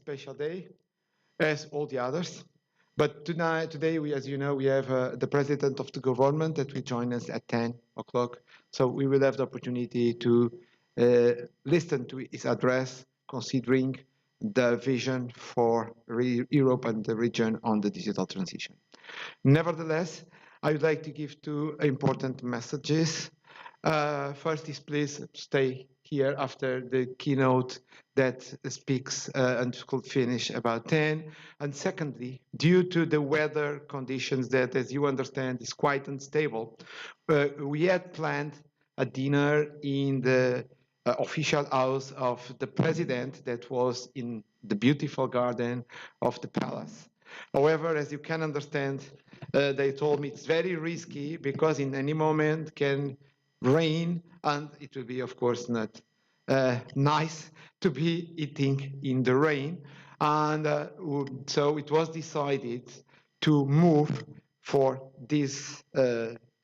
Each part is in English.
special day, as all the others. But today, as you know, we have the president of the government that will join us at 10 o'clock. So we will have the opportunity to listen to his address, considering the vision for Europe and the region on the digital transition. Nevertheless, I would like to give two important messages. First is please stay here after the keynote that speaks and could finish about 10. And secondly, due to the weather conditions that, as you understand, is quite unstable, we had planned a dinner in the official house of the president that was in the beautiful garden of the palace. However, as you can understand, they told me it's very risky because in any moment can rain, and it will be, of course, not nice to be eating in the rain. And so it was decided to move for this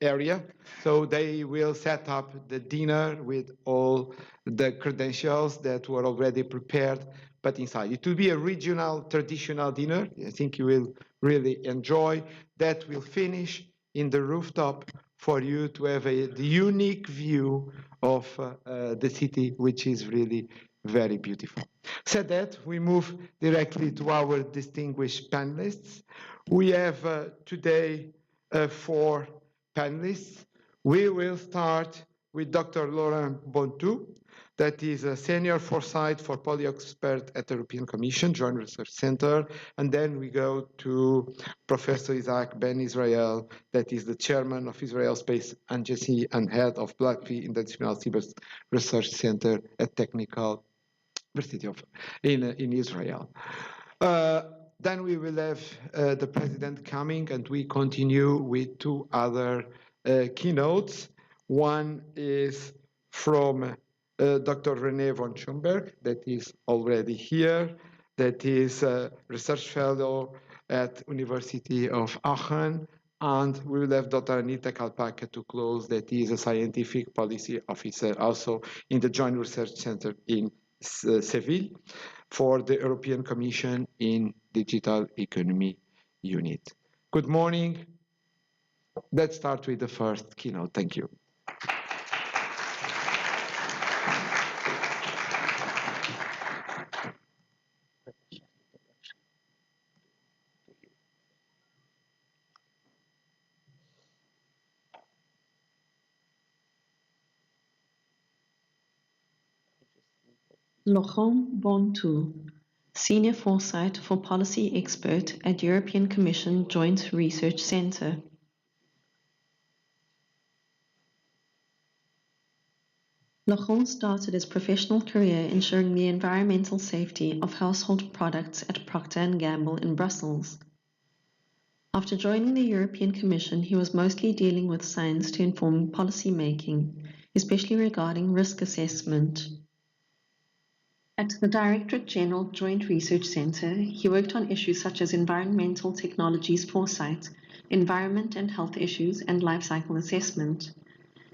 area. So they will set up the dinner with all the credentials that were already prepared, but inside. It will be a regional, traditional dinner. I think you will really enjoy. That will finish in the rooftop for you to have the unique view of the city, which is really very beautiful. Said that, we move directly to our distinguished panelists. We have today 4 panelists. We will start with Dr. Laurent Bontou, that is a senior foresight for policy expert at the European Commission, Joint Research Center. And then we go to Professor Isaac Ben Israel, that is the chairman of Israel Space Agency and head of Blackfeet International Cyber Research Center at Technical University in Israel. Then we will have the president coming, and we continue with 2 other keynotes. One is from Dr. René von Schomberg, that is already here, that is a research fellow at University of Aachen. And we will have Dr. Anita Kalpaka to close, that is a scientific policy officer also in the Joint Research Center in Seville for the European Commission in Digital Economy Unit. Good morning. Let's start with the first keynote. Thank you. Laurent Bontou, Senior Foresight for Policy Expert at European Commission Joint Research Center. Laurent started his professional career ensuring the environmental safety of household products at Procter & Gamble in Brussels. After joining the European Commission, he was mostly dealing with science to inform policy making, especially regarding risk assessment. At the Directorate General Joint Research Center, he worked on issues such as environmental technologies foresight, environment and health issues, and life cycle assessment.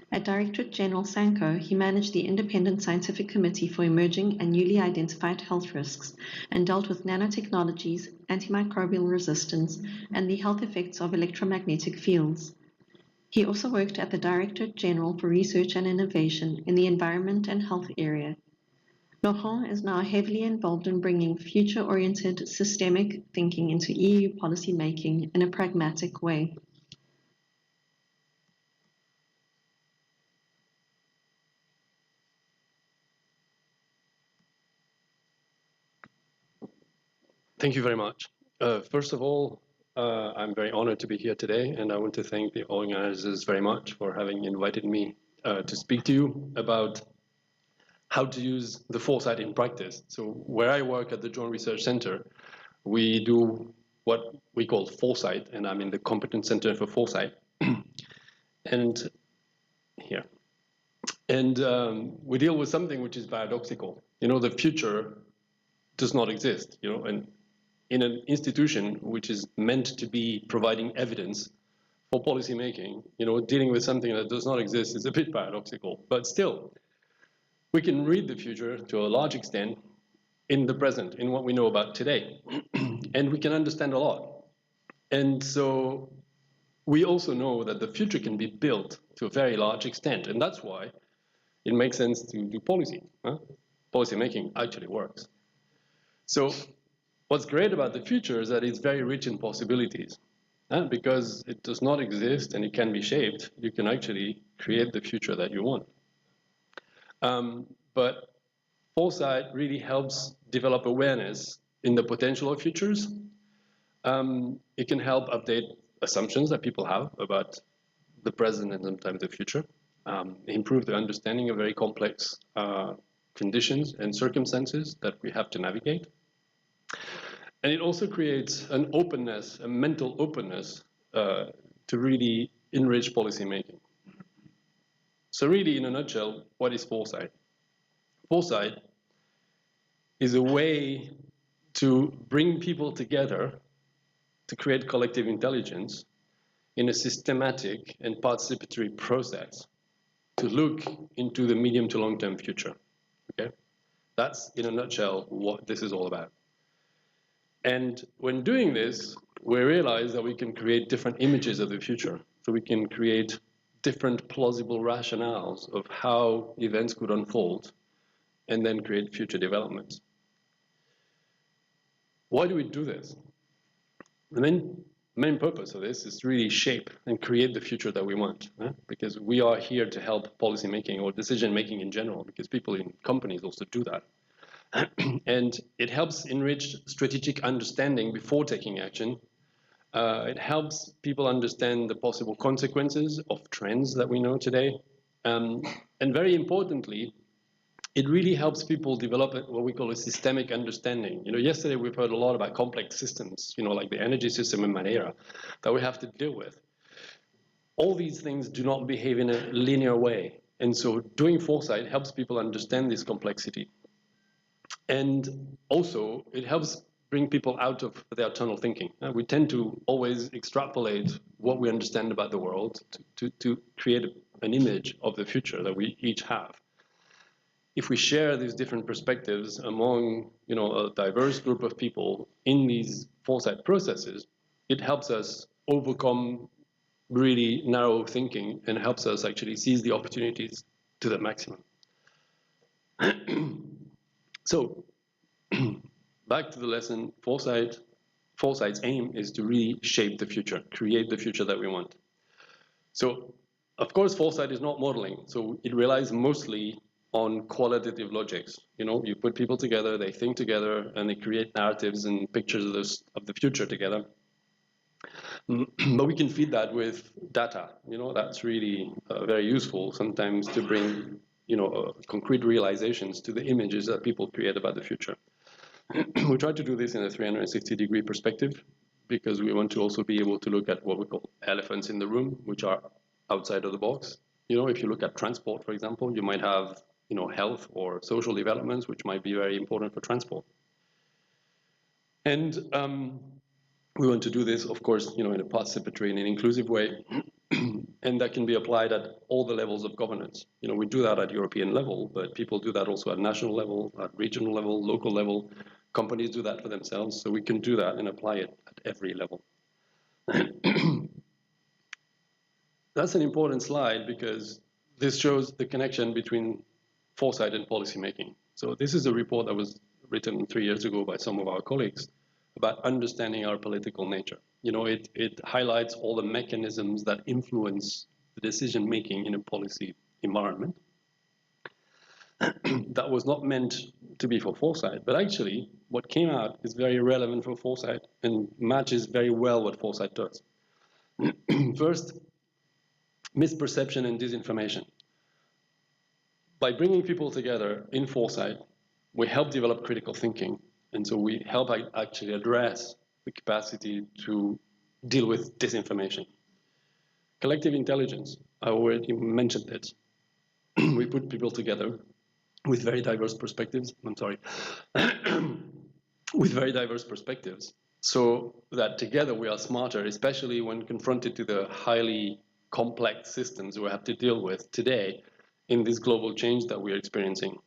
At Directorate General Sanco, he managed the Independent Scientific Committee for Emerging and Newly Identified Health Risks and dealt with nanotechnologies, antimicrobial resistance, and the health effects of electromagnetic fields. He also worked at the Directorate General for Research and Innovation in the environment and health area. Laurent is now heavily involved in bringing future-oriented systemic thinking into EU policy making in a pragmatic way. Thank you very much. First of all, I'm very honored to be here today, and I want to thank the organizers very much for having invited me to speak to you about how to use the foresight in practice. So where I work at the Joint Research Center, we do what we call foresight, and I'm in the Competence Center for Foresight. And here. And we deal with something which is paradoxical. You know, the future does not exist, you know, and in an institution which is meant to be providing evidence for policy making, you know, dealing with something that does not exist is a bit paradoxical, but still, we can read the future to a large extent in the present, in what we know about today. And we can understand a lot. And so we also know that the future can be built to a very large extent. And that's why it makes sense to do policy. Policy making actually works. So what's great about the future is that it's very rich in possibilities. Because it does not exist and it can be shaped, you can actually create the future that you want. But foresight really helps develop awareness in the potential of futures. It can help update assumptions that people have about the present and sometimes the future, improve the understanding of very complex conditions and circumstances that we have to navigate. And it also creates an openness, a mental openness, to really enrich policymaking. So really, in a nutshell, what is foresight? Foresight is a way to bring people together to create collective intelligence in a systematic and participatory process to look into the medium to long-term future. Okay? That's, in a nutshell, what this is all about. And when doing this, we realize that we can create different images of the future. So we can create different plausible rationales of how events could unfold and then create future developments. Why do we do this? The main purpose of this is to really shape and create the future that we want, because we are here to help policy making or decision making in general, because people in companies also do that. And it helps enrich strategic understanding before taking action. It helps people understand the possible consequences of trends that we know today. And very importantly, it really helps people develop what we call a systemic understanding. Yesterday we've heard a lot about complex systems, like the energy system in Madeira, that we have to deal with. All these things do not behave in a linear way. And so doing foresight helps people understand this complexity. And also, it helps bring people out of their tunnel thinking. We tend to always extrapolate what we understand about the world to create an image of the future that we each have. If we share these different perspectives among a diverse group of people in these foresight processes, it helps us overcome really narrow thinking and helps us actually seize the opportunities to the maximum. So, back to the lesson, foresight's aim is to really shape the future, create the future that we want. So, of course, foresight is not modeling, so it relies mostly on qualitative logics. You put people together, they think together, and they create narratives and pictures of the future together. But we can feed that with data. That's really very useful sometimes to bring concrete realizations to the images that people create about the future. We try to do this in a 360-degree perspective because we want to also be able to look at what we call elephants in the room, which are outside of the box. If you look at transport, for example, you might have health or social developments, which might be very important for transport. And we want to do this, of course, in a participatory and an inclusive way. And that can be applied at all the levels of governance. We do that at European level, but people do that also at national level, at regional level, local level. Companies do that for themselves, so we can do that and apply it at every level. That's an important slide because this shows the connection between foresight and policymaking. So this is a report that was written 3 years ago by some of our colleagues about understanding our political nature. It highlights all the mechanisms that influence the decision-making in a policy environment. That was not meant to be for foresight, but actually what came out is very relevant for foresight and matches very well what foresight does. First, misperception and disinformation. By bringing people together in foresight, we help develop critical thinking. And so we help actually address the capacity to deal with disinformation. Collective intelligence, I already mentioned it. We put people together with very diverse perspectives, with very diverse perspectives, so that together we are smarter, especially when confronted to the highly complex systems we have to deal with today in this global change that we're experiencing.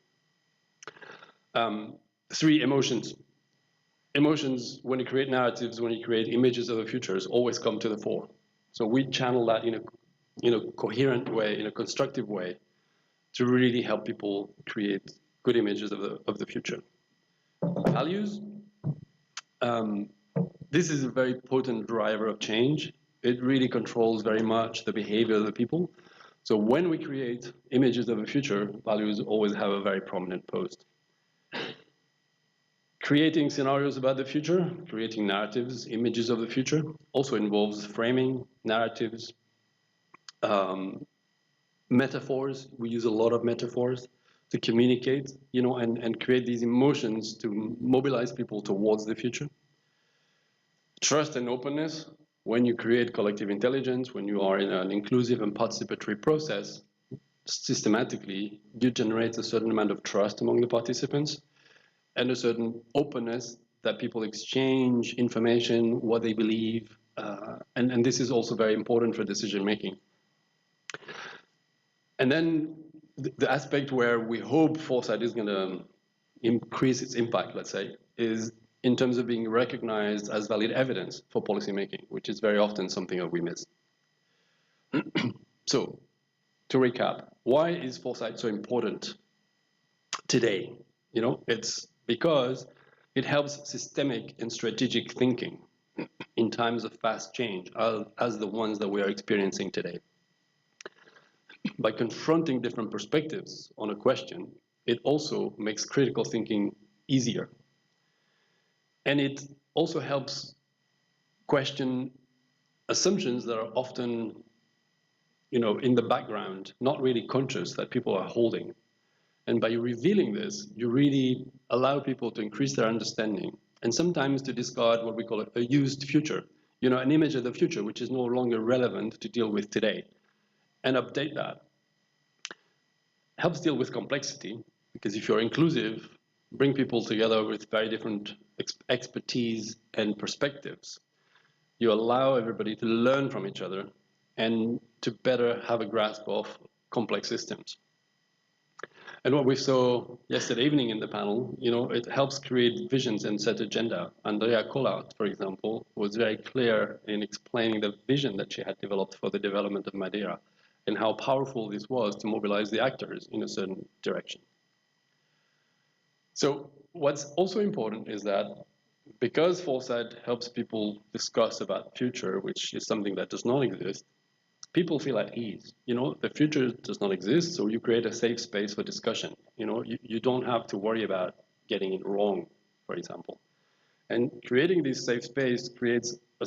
3 emotions. Emotions, when you create narratives, when you create images of the futures, always come to the fore. So we channel that in a coherent way, in a constructive way, to really help people create good images of the future. Values. This is a very potent driver of change. It really controls very much the behavior of the people. So when we create images of the future, values always have a very prominent post. Creating scenarios about the future, creating narratives, images of the future, also involves framing, narratives, metaphors. We use a lot of metaphors to communicate, and create these emotions to mobilize people towards the future. Trust and openness. When you create collective intelligence, when you are in an inclusive and participatory process, systematically, you generate a certain amount of trust among the participants and a certain openness that people exchange information, what they believe, and this is also very important for decision making. And then the aspect where we hope foresight is going to increase its impact, let's say, is in terms of being recognized as valid evidence for policymaking, which is very often something that we miss. So, to recap, why is foresight so important today? It's because it helps systemic and strategic thinking in times of fast change, as the ones that we are experiencing today. By confronting different perspectives on a question, it also makes critical thinking easier. And it also helps question assumptions that are often, in the background, not really conscious that people are holding. And by revealing this, you really allow people to increase their understanding and sometimes to discard what we call a used future, an image of the future which is no longer relevant to deal with today, and update that. Helps deal with complexity, because if you're inclusive, bring people together with very different expertise and perspectives. You allow everybody to learn from each other and to better have a grasp of complex systems. And what we saw yesterday evening in the panel, it helps create visions and set agenda. Andrea Collard, for example, was very clear in explaining the vision that she had developed for the development of Madeira and how powerful this was to mobilize the actors in a certain direction. So what's also important is that because foresight helps people discuss about future, which is something that does not exist, people feel at ease. The future does not exist, so you create a safe space for discussion. You don't have to worry about getting it wrong, for example. And creating this safe space creates a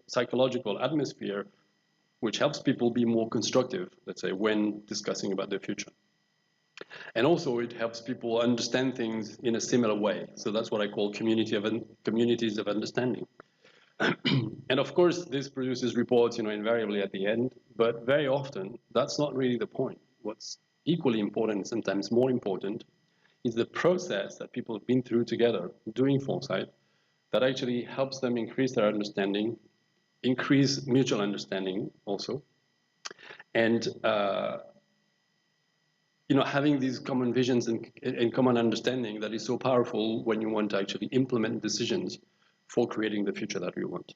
psychological atmosphere which helps people be more constructive, let's say, when discussing about the future. And also it helps people understand things in a similar way. So that's what I call communities of understanding. And of course, this produces reports, invariably at the end, but very often that's not really the point. What's equally important, sometimes more important, is the process that people have been through together doing foresight that actually helps them increase their understanding, increase mutual understanding also, and having these common visions and common understanding that is so powerful when you want to actually implement decisions for creating the future that we want.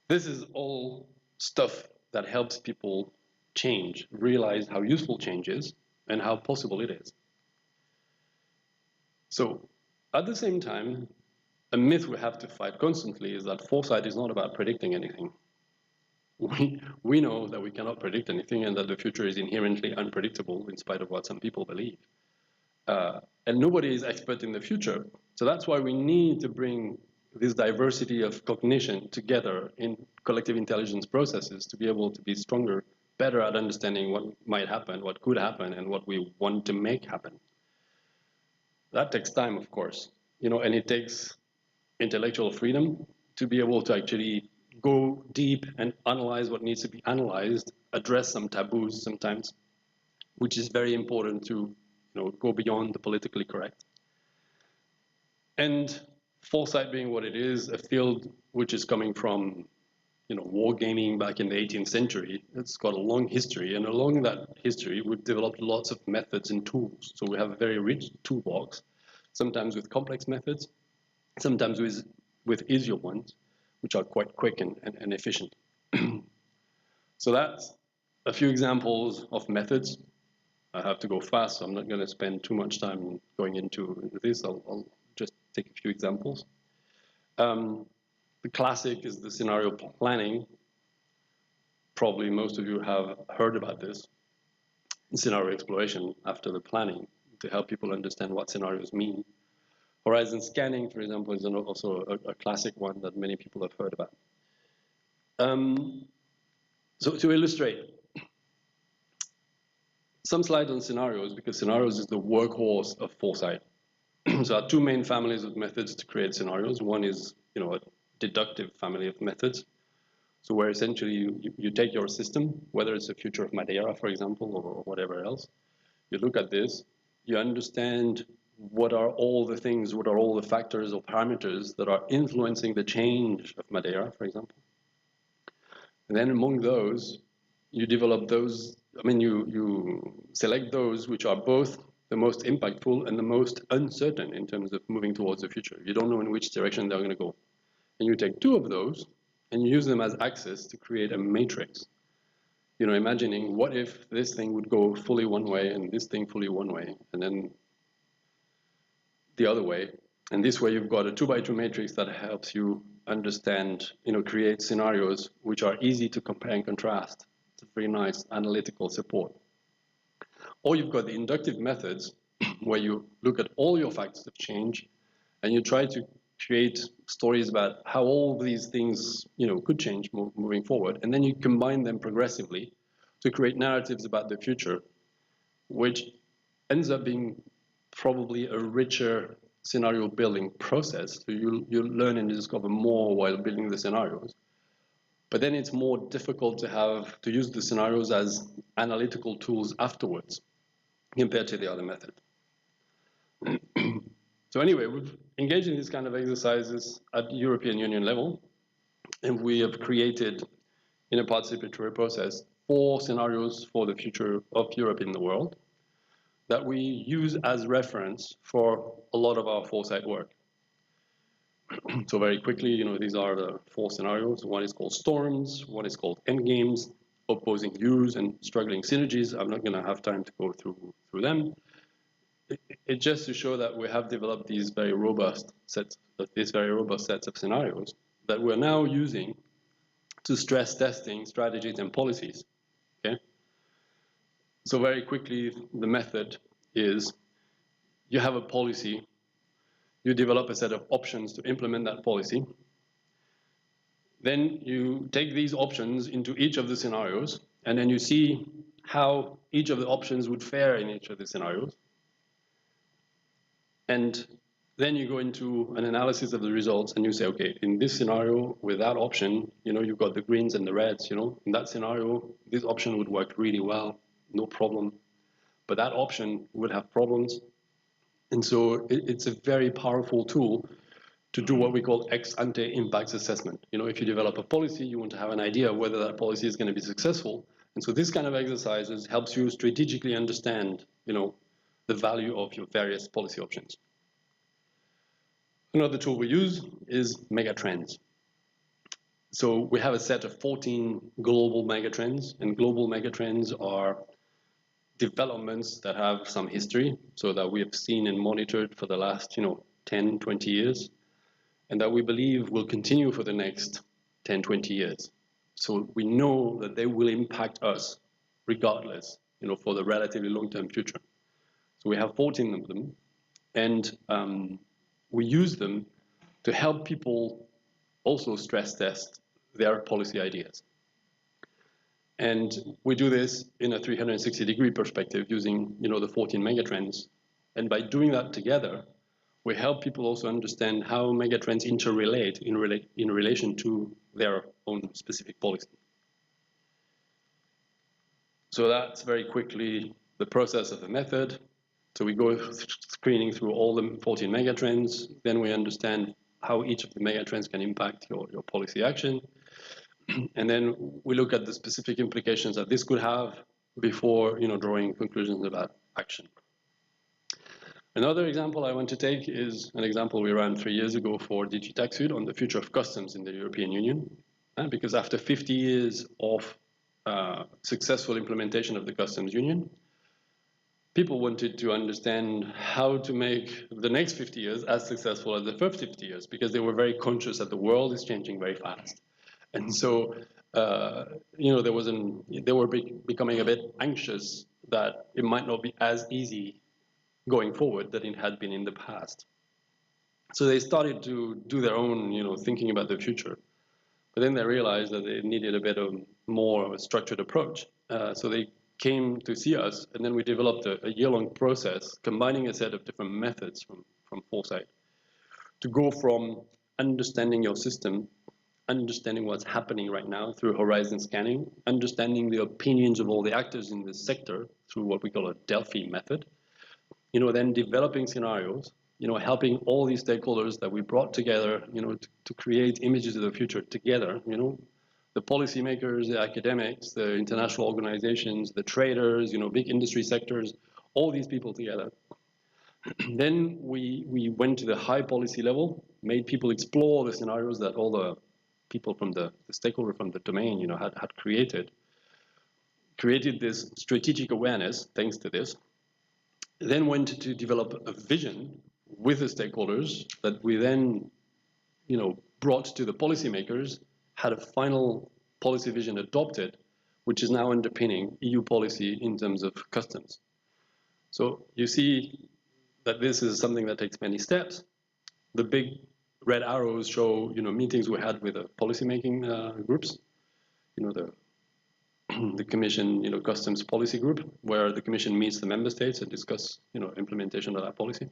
This is all stuff that helps people change, realize how useful change is and how possible it is. So at the same time, a myth we have to fight constantly is that foresight is not about predicting anything. We know that we cannot predict anything and that the future is inherently unpredictable in spite of what some people believe. And nobody is expert in the future. So that's why we need to bring this diversity of cognition together in collective intelligence processes to be able to be stronger, better at understanding what might happen, what could happen, and what we want to make happen. That takes time, of course, and it takes intellectual freedom to be able to actually go deep and analyze what needs to be analyzed, address some taboos sometimes, which is very important to go beyond the politically correct. And foresight being what it is, a field which is coming from wargaming back in the 18th century, it's got a long history, and along that history we've developed lots of methods and tools. So we have a very rich toolbox sometimes with complex methods, sometimes with easier ones, which are quite quick and efficient. So that's a few examples of methods. I have to go fast, so I'm not going to spend too much time going into this. I'll just take a few examples. The classic is the scenario planning. Probably most of you have heard about this. Scenario exploration after the planning to help people understand what scenarios mean. Horizon scanning, for example, is also a classic one that many people have heard about. So to illustrate, some slides on scenarios, because scenarios is the workhorse of foresight. So there are two main families of methods to create scenarios. One is, a deductive family of methods. So where essentially you take your system, whether it's the future of Madeira, for example, or whatever else, you look at this, you understand what are all the things, what are all the factors or parameters that are influencing the change of Madeira, for example. And then among those, you develop those, you select those which are both the most impactful and the most uncertain in terms of moving towards the future. You don't know in which direction they're going to go. And you take two of those and you use them as axes to create a matrix. Imagining what if this thing would go fully one way and this thing fully one way, and then the other way. And this way you've got a 2x2 matrix that helps you understand, create scenarios which are easy to compare and contrast. It's a very nice analytical support. Or you've got the inductive methods where you look at all your factors of change and you try to create stories about how all these things, could change moving forward. And then you combine them progressively to create narratives about the future, which ends up being probably a richer scenario building process. So you learn and you discover more while building the scenarios. But then it's more difficult to use the scenarios as analytical tools afterwards compared to the other method. So anyway, we've engaged in these kind of exercises at European Union level, and we have created, in a participatory process, 4 scenarios for the future of Europe in the world that we use as reference for a lot of our foresight work. So very quickly, these are the 4 scenarios. One is called storms, one is called endgames, opposing views, and struggling synergies. I'm not going to have time to go through them. It's just to show that we have developed these very robust sets of scenarios that we're now using to stress testing strategies and policies. Okay. So very quickly, the method is you have a policy, you develop a set of options to implement that policy. Then you take these options into each of the scenarios, and then you see how each of the options would fare in each of the scenarios. And then you go into an analysis of the results and you say, okay, in this scenario, with that option, you've got the greens and the reds, in that scenario, this option would work really well, no problem. But that option would have problems. And so it's a very powerful tool to do what we call ex-ante impacts assessment. If you develop a policy, you want to have an idea of whether that policy is going to be successful. And so this kind of exercises helps you strategically understand, the value of your various policy options. Another tool we use is megatrends. So we have a set of 14 global megatrends, and global megatrends are developments that have some history, so that we have seen and monitored for the last 10, 20 years, and that we believe will continue for the next 10, 20 years. So we know that they will impact us regardless, for the relatively long-term future. So we have 14 of them, and we use them to help people also stress test their policy ideas. And we do this in a 360-degree perspective using, the 14 megatrends. And by doing that together, we help people also understand how megatrends interrelate in relation to their own specific policy. So that's very quickly the process of the method. So we go screening through all the 14 megatrends. Then we understand how each of the megatrends can impact your policy action. And then we look at the specific implications that this could have before drawing conclusions about action. Another example I want to take is an example we ran 3 years ago for DG TaxUD on the future of customs in the European Union. Because after 50 years of successful implementation of the customs union, people wanted to understand how to make the next 50 years as successful as the first 50 years, because they were very conscious that the world is changing very fast. And so, they were becoming a bit anxious that it might not be as easy going forward than it had been in the past. So they started to do their own, thinking about the future. But then they realized that they needed a bit of more of a structured approach. So they came to see us, and then we developed a year-long process combining a set of different methods from Foresight to go from understanding your system, understanding what's happening right now through horizon scanning, understanding the opinions of all the actors in this sector through what we call a Delphi method, then developing scenarios, helping all these stakeholders that we brought together, to create images of the future together, the policymakers, the academics, the international organizations, the traders, big industry sectors, all these people together. Then we went to the high policy level, made people explore the scenarios that all the people from the stakeholder from the domain, had created this strategic awareness thanks to this. Then went to develop a vision with the stakeholders that we then, brought to the policymakers, had a final policy vision adopted, which is now underpinning EU policy in terms of customs. So you see that this is something that takes many steps. The big red arrows show, meetings we had with the policymaking groups, the Commission, customs policy group, where the Commission meets the member states and discuss, implementation of that policy.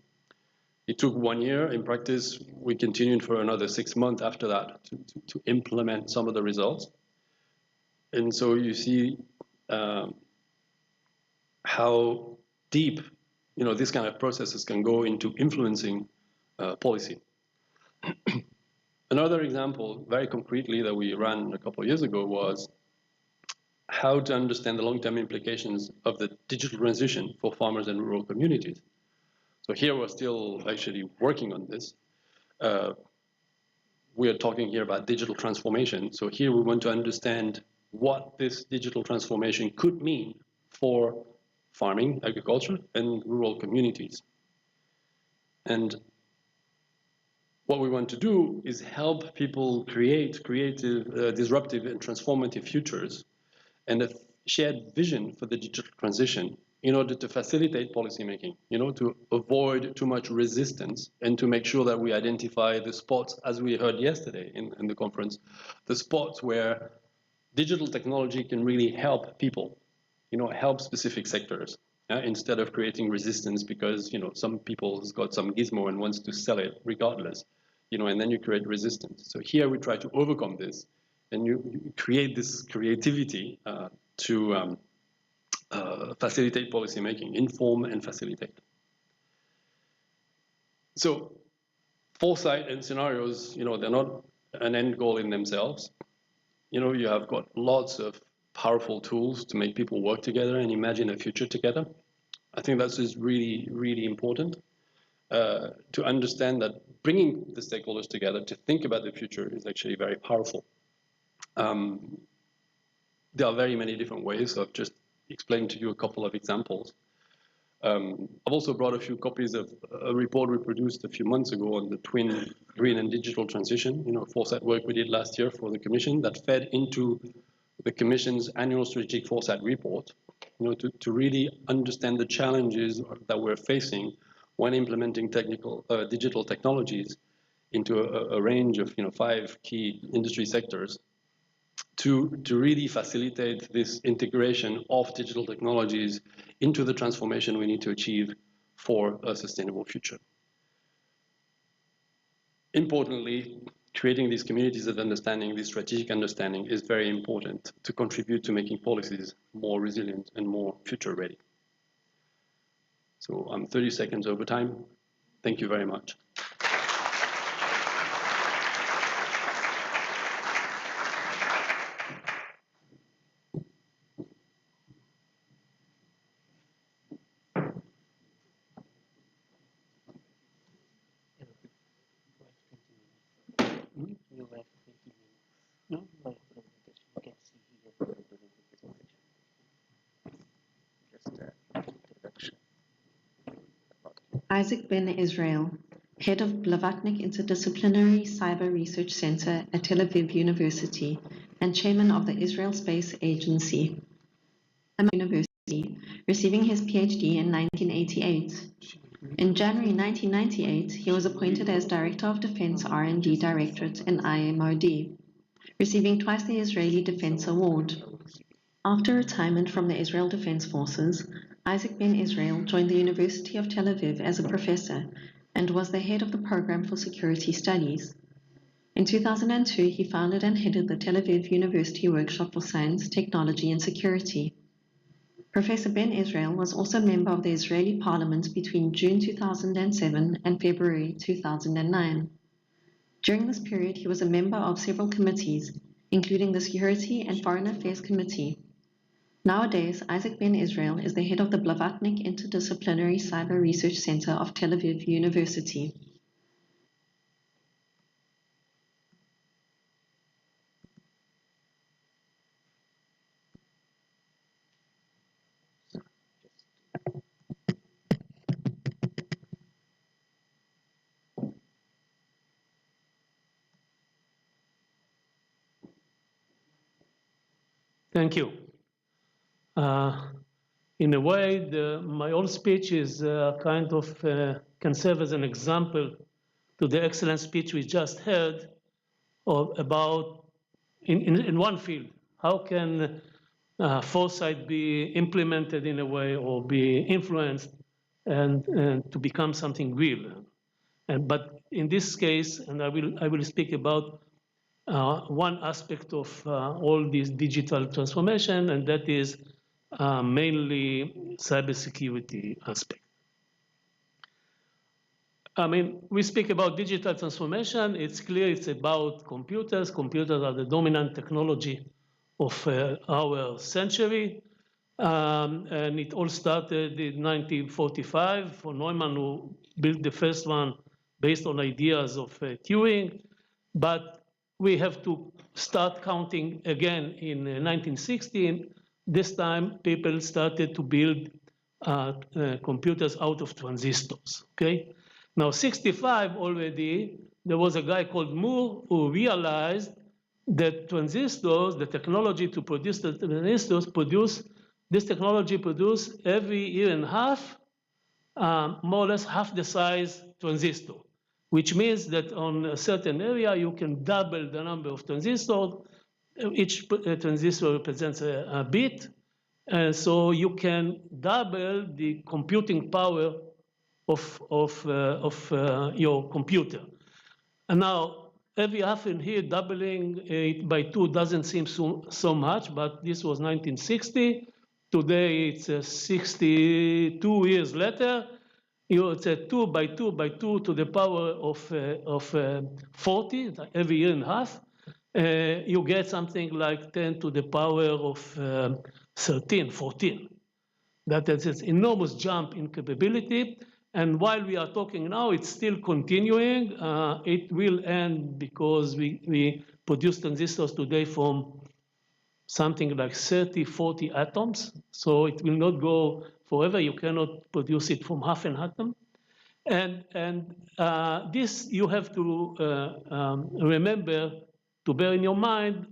It took 1 year. In practice, we continued for another 6 months after that to implement some of the results. And so you see how deep, these kind of processes can go into influencing policy. Another example, very concretely, that we ran a couple of years ago was how to understand the long-term implications of the digital transition for farmers and rural communities. So here we're still actually working on this. We are talking here about digital transformation. So here we want to understand what this digital transformation could mean for farming, agriculture, and rural communities. And what we want to do is help people create creative, disruptive, and transformative futures, and a shared vision for the digital transition in order to facilitate policymaking, to avoid too much resistance and to make sure that we identify the spots, as we heard yesterday in the conference, the spots where digital technology can really help people, help specific sectors, instead of creating resistance because, some people's got some gizmo and wants to sell it regardless, and then you create resistance. So here we try to overcome this, and you create this creativity to facilitate policymaking, inform and facilitate. So foresight and scenarios, they're not an end goal in themselves. You have got lots of powerful tools to make people work together and imagine a future together. I think that's just really, really important to understand that bringing the stakeholders together to think about the future is actually very powerful. There are very many different ways. So I've just explained to you a couple of examples. I've also brought a few copies of a report we produced a few months ago on the twin green and digital transition, foresight work we did last year for the Commission that fed into the Commission's annual strategic foresight report, to really understand the challenges that we're facing when implementing digital technologies into a range of 5 key industry sectors to really facilitate this integration of digital technologies into the transformation we need to achieve for a sustainable future. Importantly, creating these communities of understanding, this strategic understanding, is very important to contribute to making policies more resilient and more future ready. So I'm 30 seconds over time. Thank you very much. Isaac Ben Israel, head of Blavatnik Interdisciplinary Cyber Research Center at Tel Aviv University and chairman of the Israel Space Agency, University, receiving his PhD in 1988. In January 1998, he was appointed as Director of Defense R&D Directorate in IMOD, receiving twice the Israeli Defense Award. After retirement from the Israel Defense Forces, Isaac Ben Israel joined the University of Tel Aviv as a professor and was the head of the program for security studies. In 2002, he founded and headed the Tel Aviv University Workshop for Science, Technology and Security. Professor Ben Israel was also a member of the Israeli Parliament between June 2007 and February 2009. During this period, he was a member of several committees, including the Security and Foreign Affairs Committee. Nowadays, Isaac Ben Israel is the head of the Blavatnik Interdisciplinary Cyber Research Center of Tel Aviv University. Thank you. In a way, my whole speech is kind of can serve as an example to the excellent speech we just heard about in one field. How can foresight be implemented in a way or be influenced and to become something real? But in this case, and I will speak about one aspect of all this digital transformation, and that is mainly cybersecurity aspect. I mean, we speak about digital transformation. It's clear it's about computers. Computers are the dominant technology of our century. And it all started in 1945 for Neumann, who built the first one based on ideas of Turing. But we have to start counting again in 1916. This time, people started to build computers out of transistors, okay? Now, 65 already, there was a guy called Moore who realized that transistors, the technology to produce the transistors, this technology produce every year and a half, more or less half the size transistor, which means that on a certain area, you can double the number of transistors. Each transistor represents a bit, and so you can double the computing power of your computer. And now, every half in here, doubling it by 2 doesn't seem so much, but this was 1960. Today, it's 62 years later. It's a 2 by 2 by 2 to the power of 40, every year and a half. You get something like 10 to the power of 13, 14. That is an enormous jump in capability. And while we are talking now, it's still continuing. It will end because we produce transistors today from something like 30, 40 atoms. So it will not go forever. You cannot produce it from half an atom. And this you have to remember, to bear in your mind,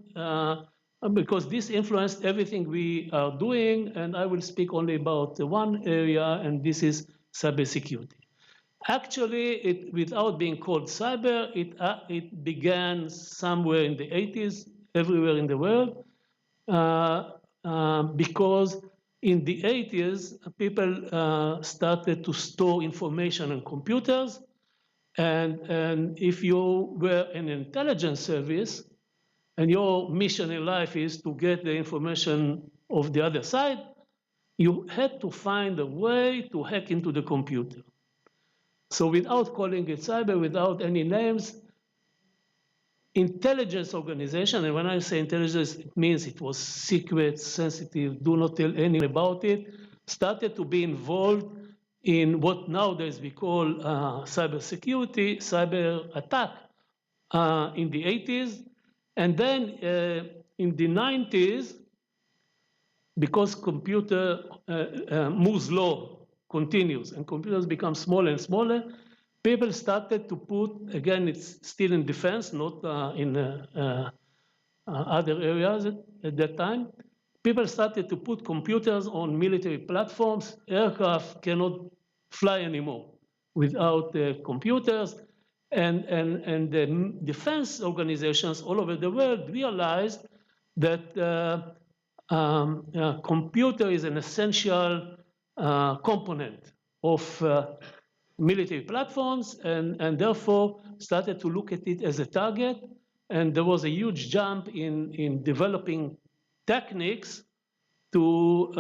because this influenced everything we are doing. And I will speak only about one area, and this is cybersecurity. Actually, without being called cyber, it began somewhere in the 80s, everywhere in the world, because in the 80s, people started to store information on computers. And if you were an intelligence service, and your mission in life is to get the information of the other side, you had to find a way to hack into the computer. So without calling it cyber, without any names, intelligence organization, and when I say intelligence, it means it was secret, sensitive, do not tell anyone about it, started to be involved in what nowadays we call cybersecurity, cyber attack in the 80s. And then in the 90s, because computer Moore's law continues and computers become smaller and smaller, people started to put, again, it's still in defense, not in other areas at that time. People started to put computers on military platforms. Aircraft cannot fly anymore without computers. And the defense organizations all over the world realized that computer is an essential component of military platforms, and therefore started to look at it as a target. And there was a huge jump in developing techniques to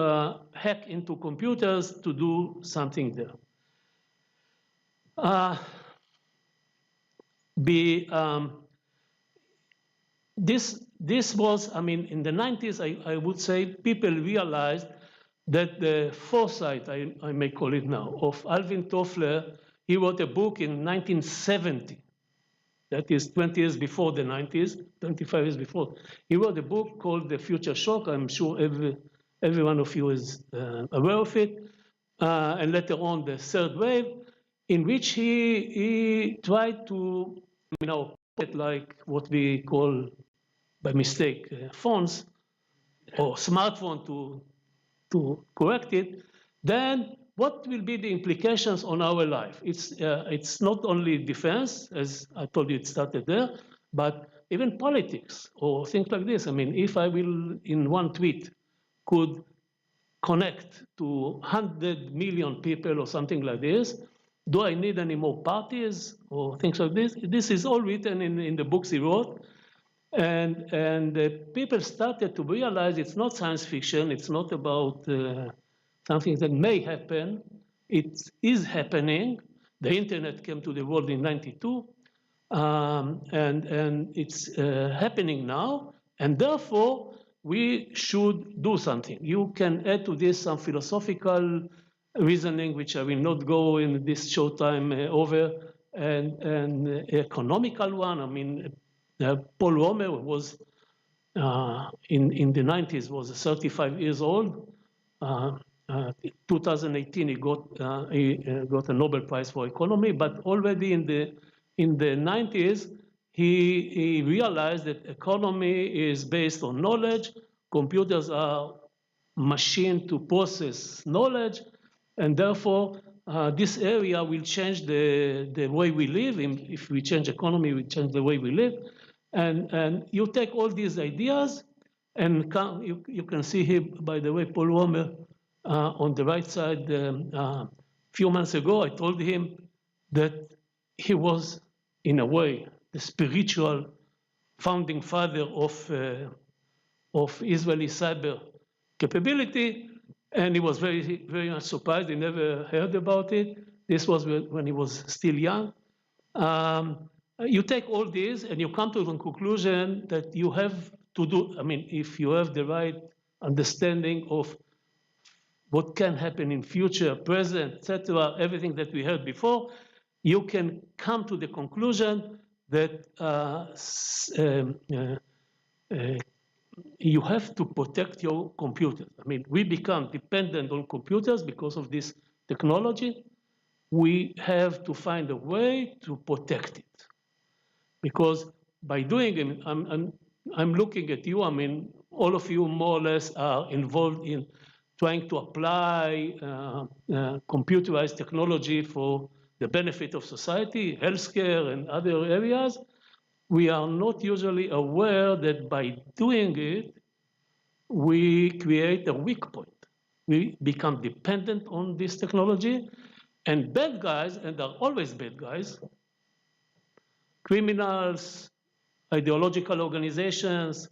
hack into computers to do something there. This was, I mean, in the 90s, I would say people realized that the foresight, I may call it now, of Alvin Toffler. He wrote a book in 1970. That is 20 years before the 90s, 25 years before. He wrote a book called The Future Shock. I'm sure every one of you is aware of it. And later on, The Third Wave, in which he tried to, put like what we call, by mistake, phones or smartphone to correct it. Then what will be the implications on our life? It's not only defense, as I told you, it started there, but even politics or things like this. I mean, if I will, in one tweet, could connect to 100 million people or something like this, do I need any more parties or things like this? This is all written in the books he wrote. And people started to realize it's not science fiction, it's not about something that may happen, it is happening. The internet came to the world in '92, and it's happening now, and therefore we should do something. You can add to this some philosophical reasoning, which I will not go in this short time over, and economical one. I mean, Paul Romer was in the 90s, was 35 years old. 2018, he got a Nobel Prize for economy, but already in the 90s, he realized that economy is based on knowledge. Computers are machine to process knowledge, and therefore this area will change the way we live. If we change economy, we change the way we live. And you take all these ideas, and you can see here, by the way, Paul Romer on the right side. A few months ago, I told him that he was, in a way, the spiritual founding father of Israeli cyber capability, and he was very, very much surprised. He never heard about it. This was when he was still young. You take all these and you come to the conclusion that you have to do, I mean, if you have the right understanding of what can happen in future, present, etc., everything that we heard before, you can come to the conclusion that you have to protect your computers. I mean, we become dependent on computers because of this technology. We have to find a way to protect it. Because by doing it, I'm looking at you, I mean, all of you more or less are involved in trying to apply computerized technology for the benefit of society, healthcare, and other areas. We are not usually aware that by doing it, we create a weak point. We become dependent on this technology, and bad guys, and there are always bad guys, criminals, ideological organizations,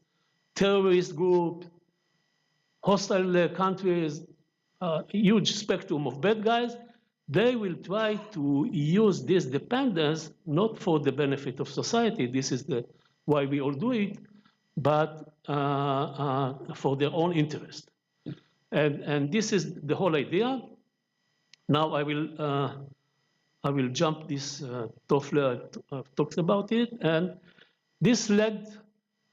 terrorist groups, hostile countries, a huge spectrum of bad guys, they will try to use this dependence not for the benefit of society, this is why we all do it, but for their own interest. And this is the whole idea. Now I will jump this. Toffler talks about it, and this led.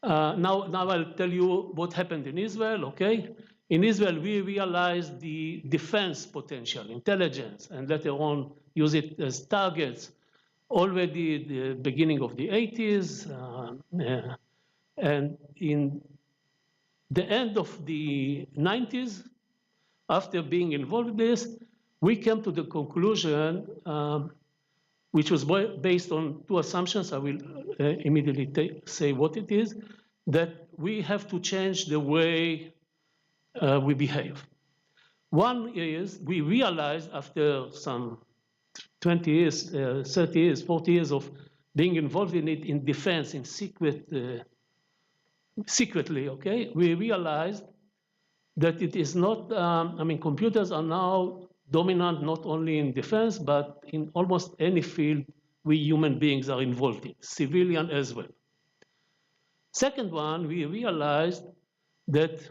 Now I'll tell you what happened in Israel. Okay, In Israel, we realized the defense potential, intelligence, and later on use it as targets already at the beginning of the 80s. And in the end of the 90s, after being involved in this, we came to the conclusion, which was based on two assumptions. I will immediately say what it is, that we have to change the way we behave. One is we realized after some 20 years, 30 years, 40 years of being involved in it in defense, in secretly, okay, we realized that it is not, I mean, computers are now dominant not only in defense, but in almost any field we human beings are involved in, civilian as well. Second one, we realized that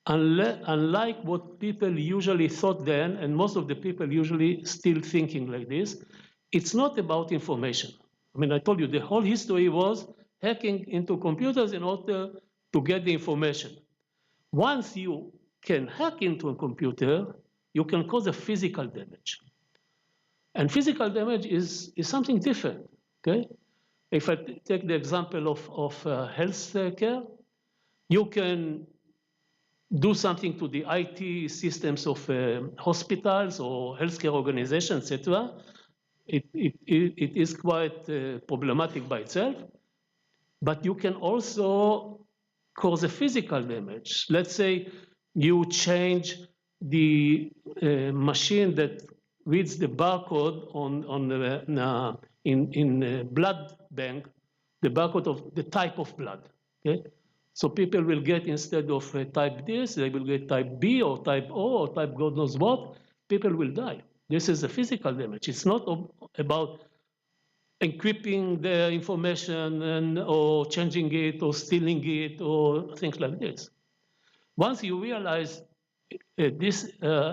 unlike what people usually thought then, and most of the people usually still thinking like this, it's not about information. I mean, I told you the whole history was hacking into computers in order to get the information. Once you can hack into a computer, you can cause a physical damage. And physical damage is something different, okay? If I take the example of health care, you can do something to the IT systems of hospitals or healthcare organizations, etc. It is quite problematic by itself, but you can also cause a physical damage. Let's say you change the machine that reads the barcode in the blood bank, the barcode of the type of blood, okay? So people will get, instead of type this, they will get type B or type O or type God knows what. People will die. This is a physical damage. It's not about encrypting the information or changing it or stealing it or things like this. Once you realize this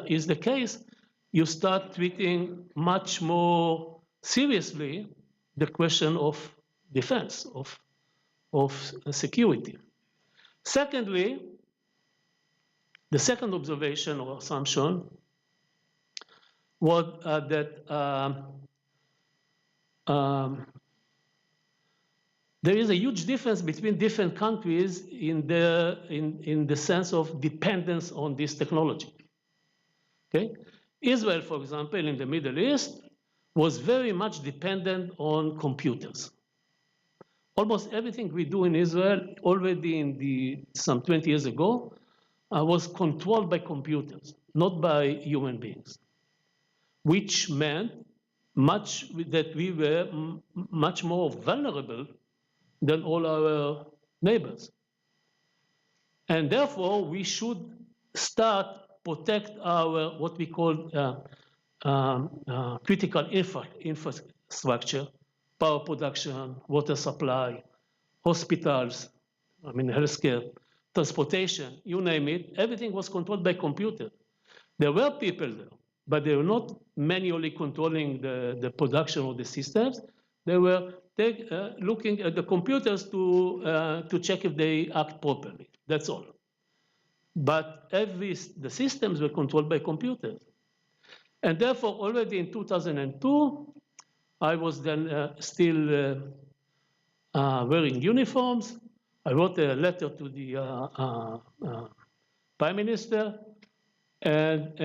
is the case, you start treating much more seriously the question of defense, of security. Secondly, the second observation or assumption was that there is a huge difference between different countries in the sense of dependence on this technology. Okay? Israel, for example, in the Middle East, was very much dependent on computers. Almost everything we do in Israel already some 20 years ago was controlled by computers, not by human beings, which meant that we were much more vulnerable than all our neighbors. And therefore, we should start protect our, what we call critical infrastructure, power production, water supply, hospitals, I mean, healthcare, transportation, you name it, everything was controlled by computer. There were people there, but they were not manually controlling the production of the systems. They were looking at the computers to check if they act properly, that's all. But the systems were controlled by computers. And therefore, already in 2002, I was then still wearing uniforms. I wrote a letter to the Prime Minister, and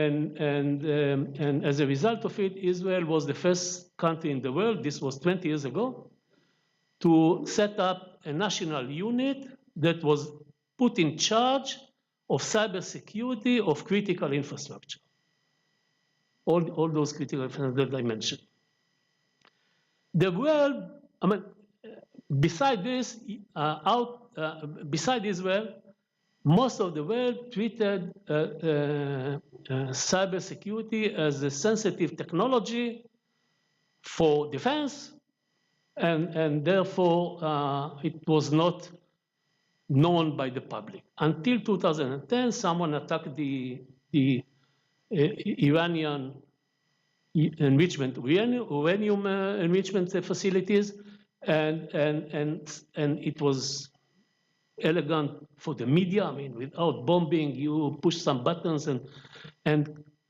as a result of it, Israel was the first country in the world, this was 20 years ago, to set up a national unit that was put in charge of cybersecurity of critical infrastructure. All those critical infrastructure that I mentioned. The world, I mean, beside this, beside Israel, most of the world treated cybersecurity as a sensitive technology for defense, and therefore it was not known by the public. Until 2010, someone attacked the Iranian uranium enrichment facilities, and it was elegant for the media. I mean, without bombing, you push some buttons and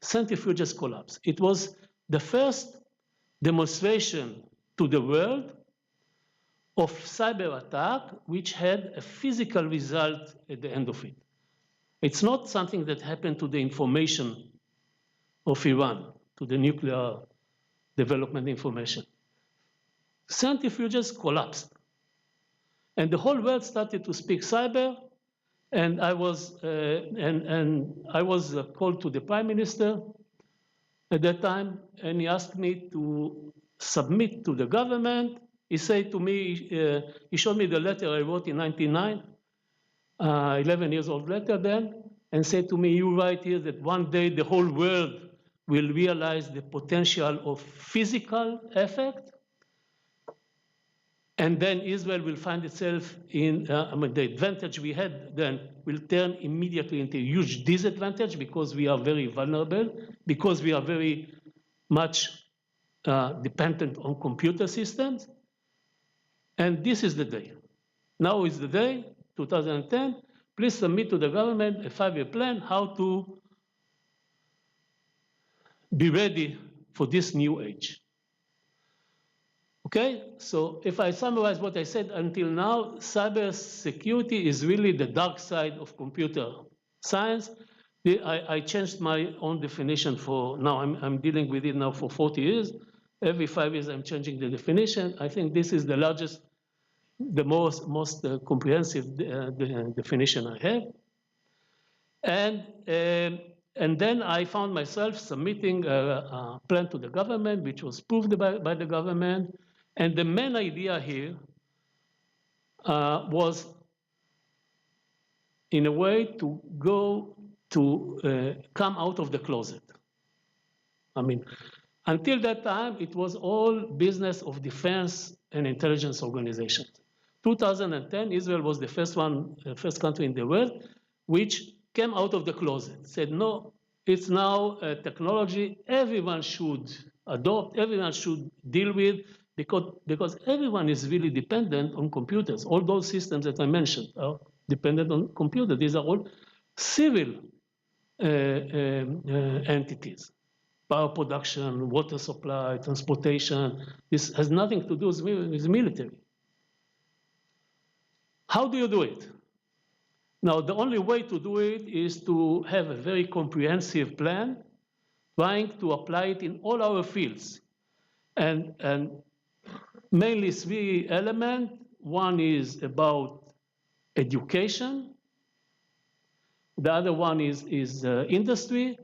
centrifuges collapse. It was the first demonstration to the world of cyber attack, which had a physical result at the end of it. It's not something that happened to the information of Iran, to the nuclear development information. Centrifuges collapsed. And the whole world started to speak cyber, and I was called to the prime minister at that time, and he asked me to submit to the government. He said to me, he showed me the letter I wrote in 1999, 11 years old letter then, and said to me, you write here that one day the whole world will realize the potential of physical effect, and then Israel will find itself in, the advantage we had then will turn immediately into a huge disadvantage because we are very vulnerable, because we are very much dependent on computer systems. And this is the day. Now is the day, 2010. Please submit to the government a 5-year plan how to be ready for this new age. Okay, so if I summarize what I said until now, cybersecurity is really the dark side of computer science. I changed my own definition for now. I'm dealing with it now for 40 years. Every 5 years, I'm changing the definition. I think this is the largest, the most comprehensive definition I have. And then I found myself submitting a plan to the government, which was approved by the government. And the main idea here was, in a way, to come out of the closet. I mean, until that time, it was all business of defense and intelligence organizations. 2010, Israel was the first country in the world which came out of the closet, said, no, it's now a technology everyone should adopt, everyone should deal with, because everyone is really dependent on computers. All those systems that I mentioned are dependent on computers. These are all civil entities. Power production, water supply, transportation. This has nothing to do with military. How do you do it? Now, the only way to do it is to have a very comprehensive plan, trying to apply it in all our fields. And mainly 3 elements. One is about education. The other one is industry.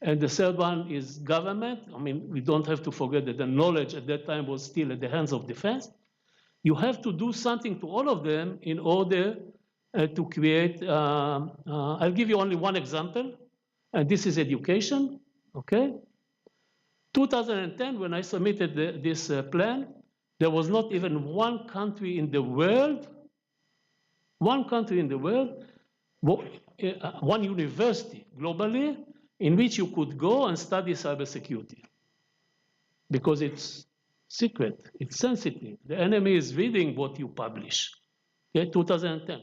And the third one is government. I mean, we don't have to forget that the knowledge at that time was still at the hands of defense. You have to do something to all of them in order to create, I'll give you only one example, and this is education, okay? 2010, when I submitted this plan, there was not even one country in the world, one university globally in which you could go and study cybersecurity, because it's secret, it's sensitive. The enemy is reading what you publish. Okay, 2010.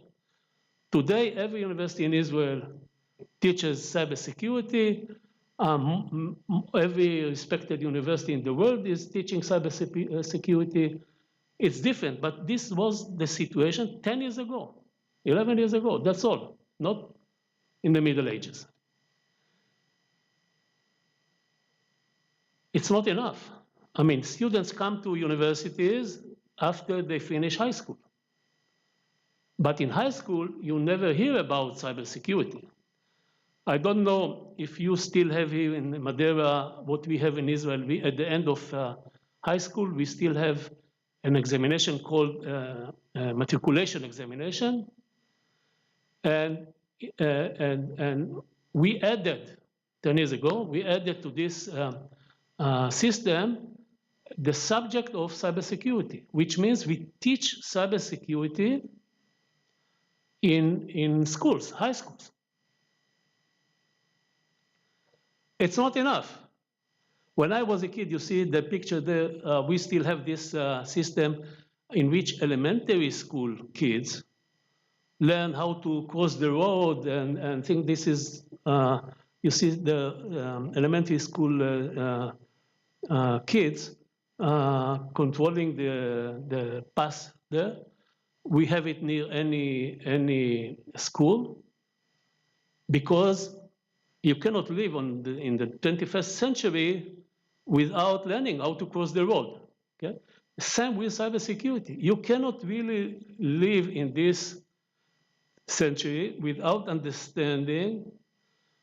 Today, every university in Israel teaches cybersecurity. Every respected university in the world is teaching cybersecurity. It's different, but this was the situation 10 years ago, 11 years ago, that's all, not in the Middle Ages. It's not enough. I mean, students come to universities after they finish high school. But in high school, you never hear about cybersecurity. I don't know if you still have here in Madeira what we have in Israel. At the end of high school, we still have an examination called matriculation examination. And we added, 10 years ago, we added to this system the subject of cybersecurity, which means we teach cybersecurity in schools, high schools. It's not enough. When I was a kid, you see the picture there, we still have this system in which elementary school kids learn how to cross the road and think this is, you see the elementary school kids controlling the path there. We have it near any school because you cannot live in the 21st century without learning how to cross the road. Okay? Same with cybersecurity. You cannot really live in this century without understanding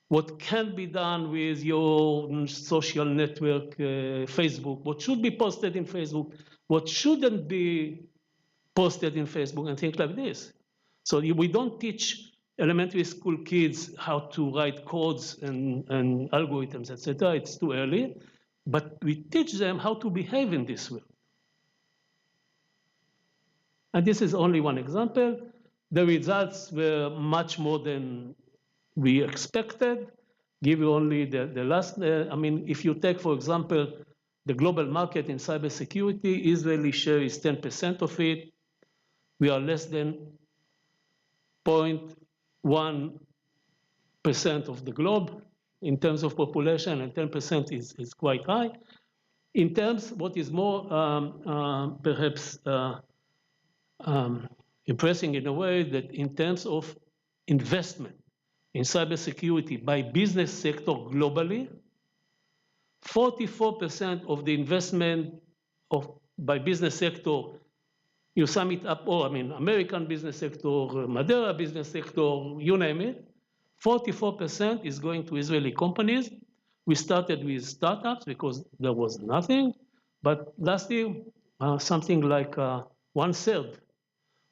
what can be done with your social network, Facebook, what should be posted in Facebook, what shouldn't be posted in Facebook, and things like this. So we don't teach elementary school kids how to write codes and algorithms, etc. It's too early. But we teach them how to behave in this world. And this is only one example. The results were much more than we expected. Give you only the last, I mean, if you take, for example, the global market in cybersecurity, Israeli share is 10% of it. We are less than 0.1% of the globe in terms of population, and 10% is quite high. In terms, what is more perhaps impressing in a way, that in terms of investment in cybersecurity by business sector globally, 44% of the investment by business sector, you sum it up, or I mean, American business sector, Madeira business sector, you name it, 44% is going to Israeli companies. We started with startups because there was nothing, but last year, something like 1/3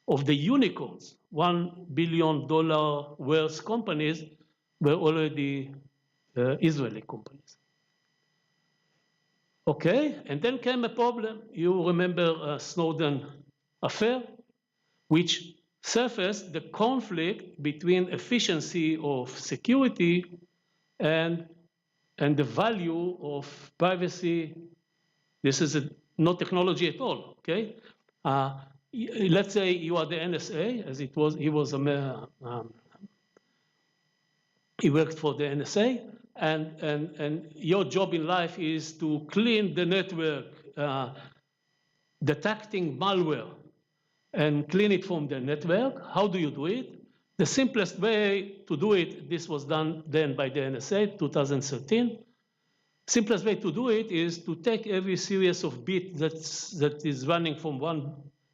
of the unicorns, $1 billion worth companies, were already Israeli companies. Okay, and then came a problem. You remember Snowden affair, which surfaced the conflict between efficiency of security and the value of privacy. This is not technology at all, okay? Let's say you are the NSA, as it was, he worked for the NSA, and your job in life is to clean the network, detecting malware, and clean it from the network. How do you do it? The simplest way to do it, this was done then by the NSA, 2013. Simplest way to do it is to take every series of bits that is running from one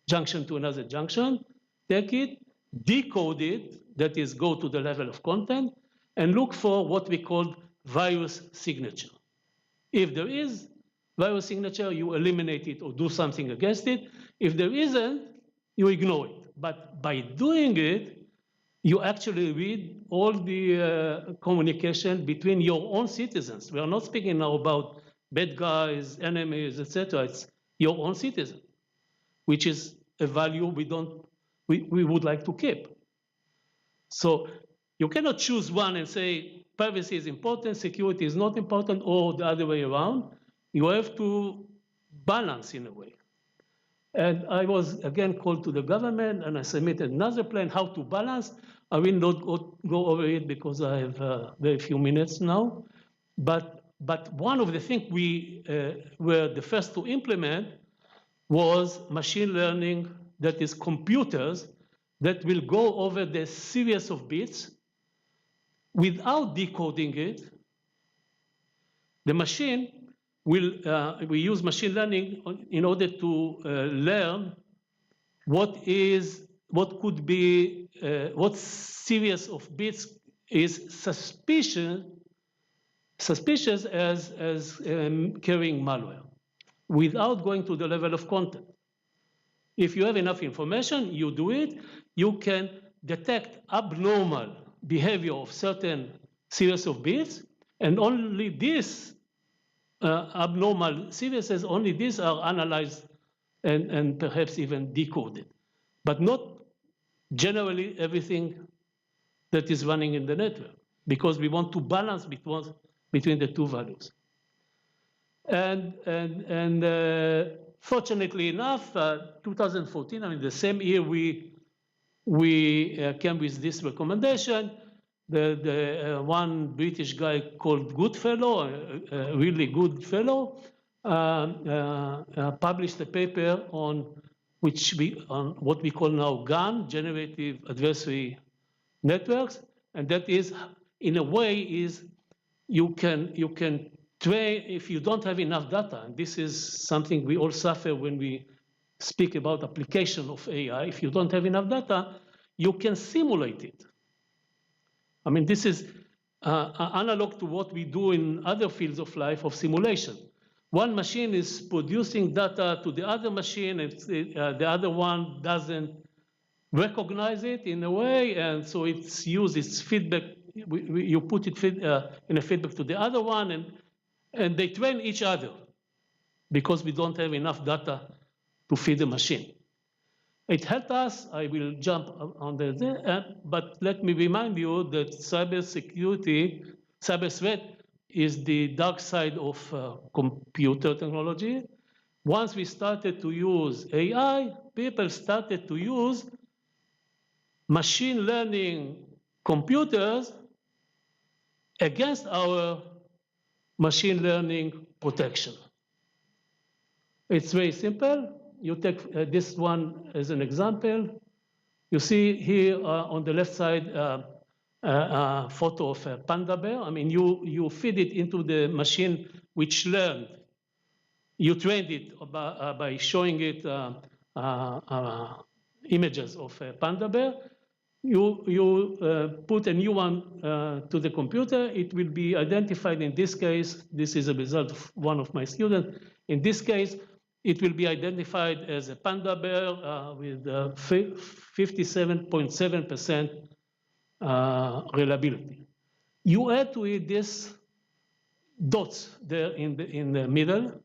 junction to another junction, take it, decode it, that is go to the level of content, and look for what we call virus signature. If there is virus signature, you eliminate it or do something against it. If there isn't, you ignore it. But by doing it, you actually read all the communication between your own citizens. We are not speaking now about bad guys, enemies, etc. It's your own citizens, which is a value we would like to keep. So you cannot choose one and say privacy is important, security is not important, or the other way around. You have to balance in a way. And I was again called to the government, and I submitted another plan how to balance. I will not go over it because I have very few minutes now. But one of the things we were the first to implement was machine learning, that is computers that will go over the series of bits without decoding it. The machine will, we use machine learning in order to learn what could be, what series of bits is suspicious as carrying malware, without going to the level of content. If you have enough information, you do it. You can detect abnormal behavior of certain series of bits, and only this abnormal series, only these are analyzed and perhaps even decoded, but not generally everything that is running in the network, because we want to balance between the two values. And fortunately enough, 2014, I mean the same year we we came with this recommendation. The one British guy called Goodfellow, a really good fellow, published a paper on what we call now GAN, generative adversary networks, and that is, in a way, is you can train if you don't have enough data, and this is something we all suffer when we speak about application of AI. If you don't have enough data, you can simulate it. I mean, this is analog to what we do in other fields of life of simulation. One machine is producing data to the other machine, and the other one doesn't recognize it in a way, and so it's used its feedback. You put it in a feedback to the other one, and they train each other because we don't have enough data to feed the machine. It helped us. I will jump on but let me remind you that cyber threat is the dark side of computer technology. Once we started to use AI, people started to use machine learning computers against our machine learning protection. It's very simple. You take this one as an example. You see here on the left side a photo of a panda bear. I mean, you feed it into the machine which learned. You trained it by showing it images of a panda bear. You put a new one to the computer. It will be identified in this case. This is a result of one of my students. In this case, it will be identified as a panda bear with 57.7% reliability. You add to it this dots there in the middle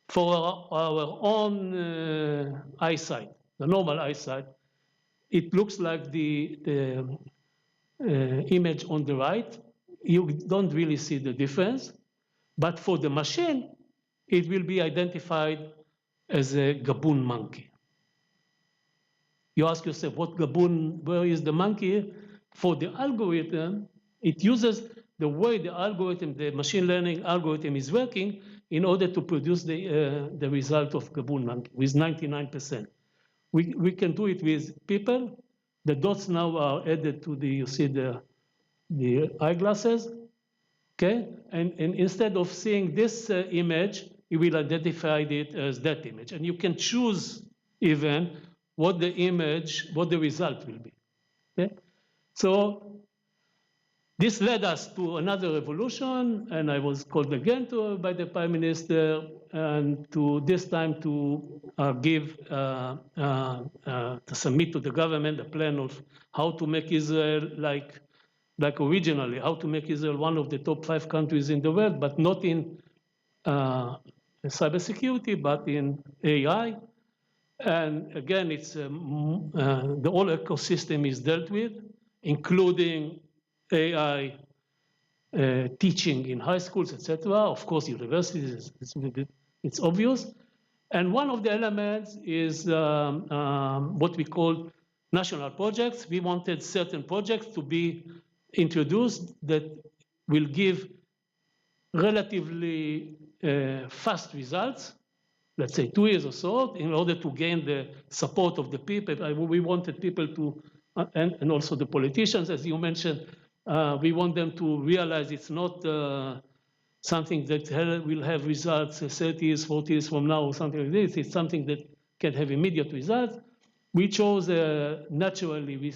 for our own eyesight, the normal eyesight. It looks like the image on the right. You don't really see the difference, but for the machine, it will be identified as a gaboon monkey. You ask yourself, where is the monkey? For the algorithm, it uses the way the machine learning algorithm is working in order to produce the result of gaboon monkey with 99%. We can do it with people. The dots now are added to you see the eyeglasses, okay? And instead of seeing this image, you will identify it as that image. And you can choose even what the result will be, okay? So this led us to another revolution, and I was called again by the Prime Minister, and to this time to submit to the government a plan of how to make Israel like originally, how to make Israel one of the top 5 countries in the world, but not in cybersecurity, but in AI. And again, it's the whole ecosystem is dealt with, including AI teaching in high schools, etc. Of course, universities, it's obvious. And one of the elements is what we call national projects. We wanted certain projects to be introduced that will give relatively fast results, let's say 2 years or so, in order to gain the support of the people. We wanted people to, and also the politicians, as you mentioned, we want them to realize it's not something that will have results 30 years, 40 years from now, or something like this. It's something that can have immediate results. We chose, naturally, we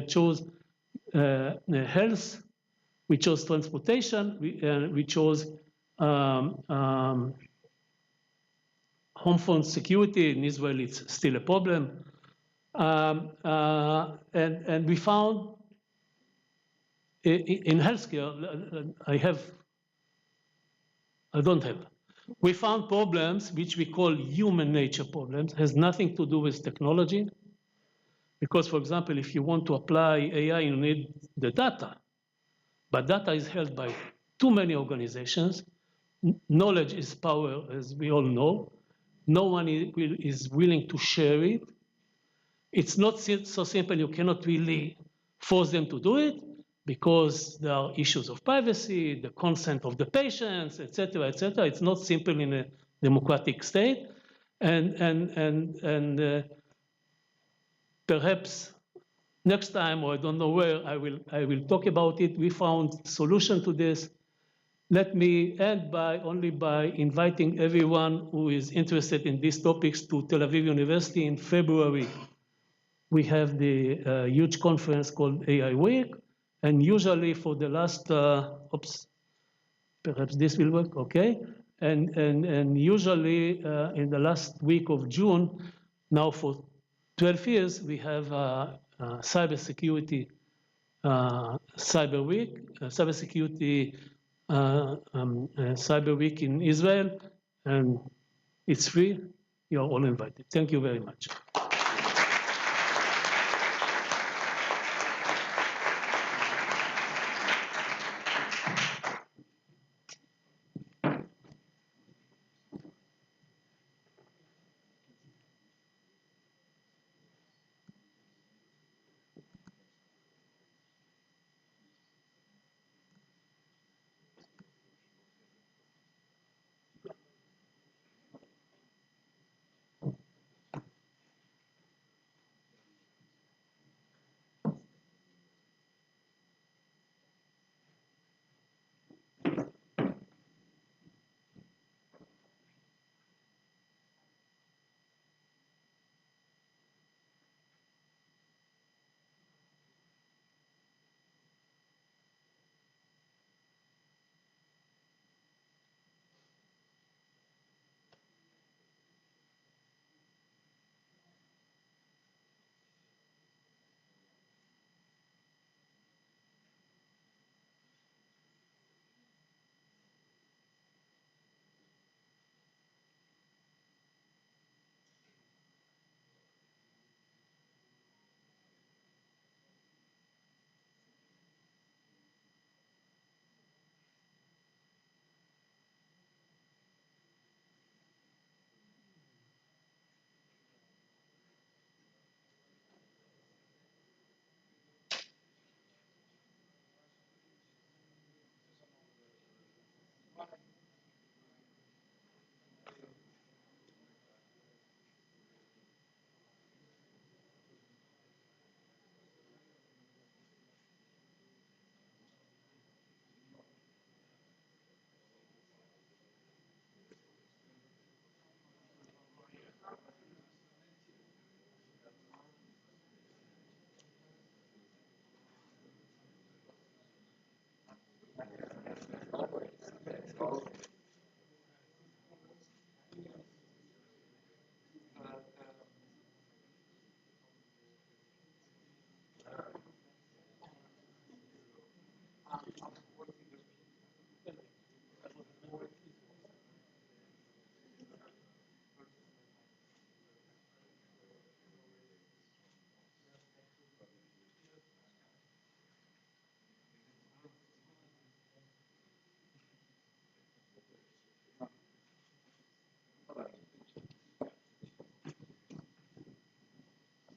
chose health, we chose transportation, we chose home phone security. In Israel, it's still a problem. And we found in healthcare, we found problems which we call human nature problems. It has nothing to do with technology. Because, for example, if you want to apply AI, you need the data. But data is held by too many organizations. Knowledge is power, as we all know. No one is willing to share it. It's not so simple. You cannot really force them to do it because there are issues of privacy, the consent of the patients, et cetera, et cetera. It's not simple in a democratic state. And perhaps next time, or I don't know where, I will talk about it. We found solution to this. Let me end only by inviting everyone who is interested in these topics to Tel Aviv University in February. We have the huge conference called AI Week, and usually for the last, perhaps this will work, okay? And usually in the last week of June, now for 12 years, we have cybersecurity Cyber Week, cybersecurity Cyber Week in Israel, and it's free. You're all invited. Thank you very much.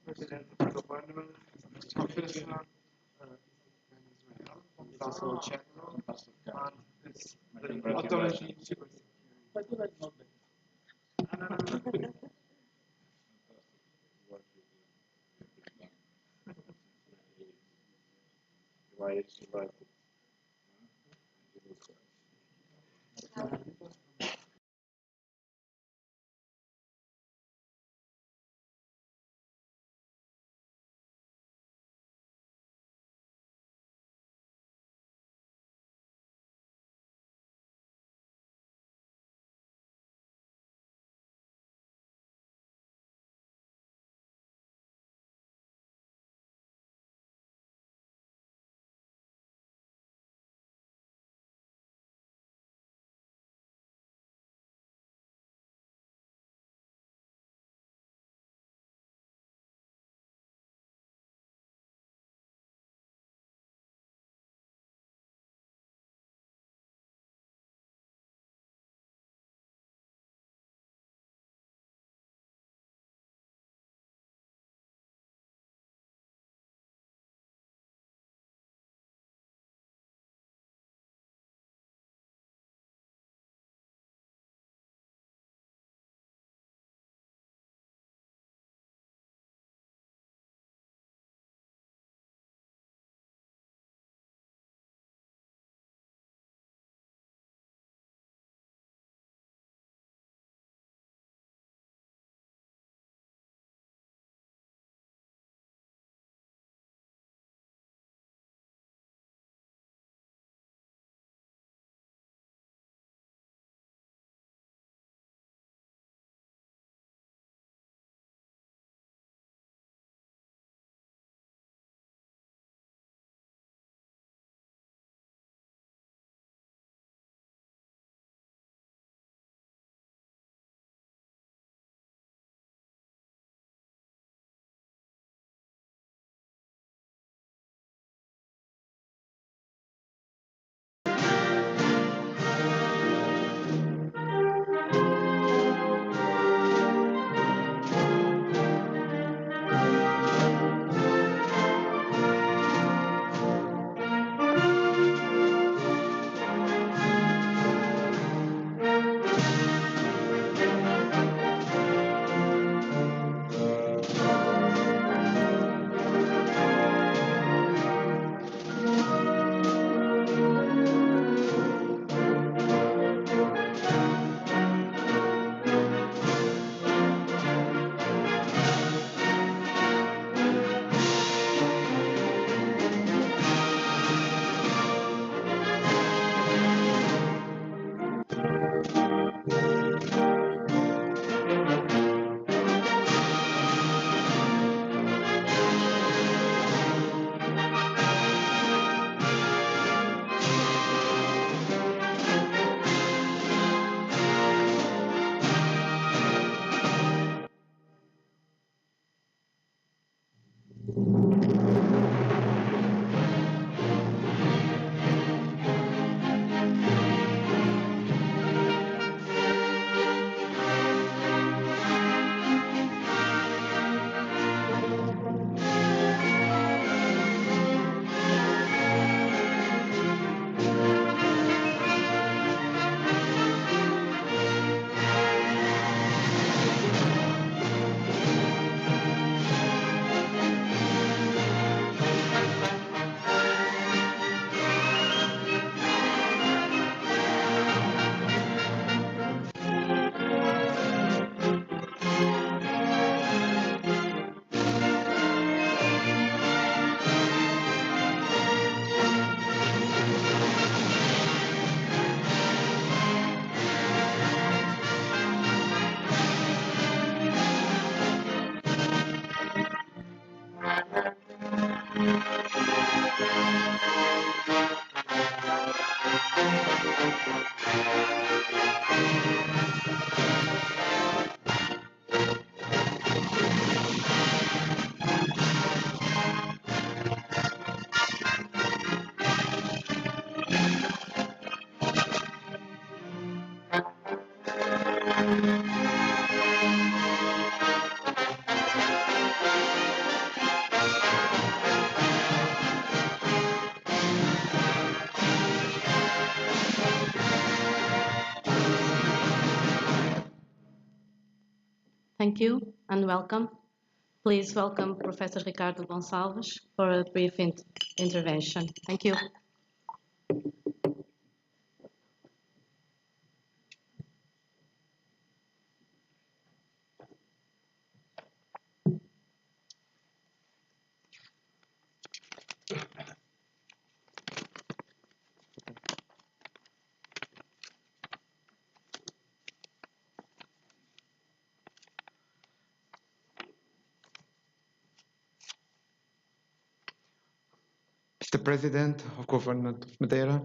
President of the government, Professor Venezuela, General, and it's the authority. Thank you and welcome. Please welcome Professor Ricardo Gonçalves for a brief intervention. Thank you. Mr. President of Government of Madeira,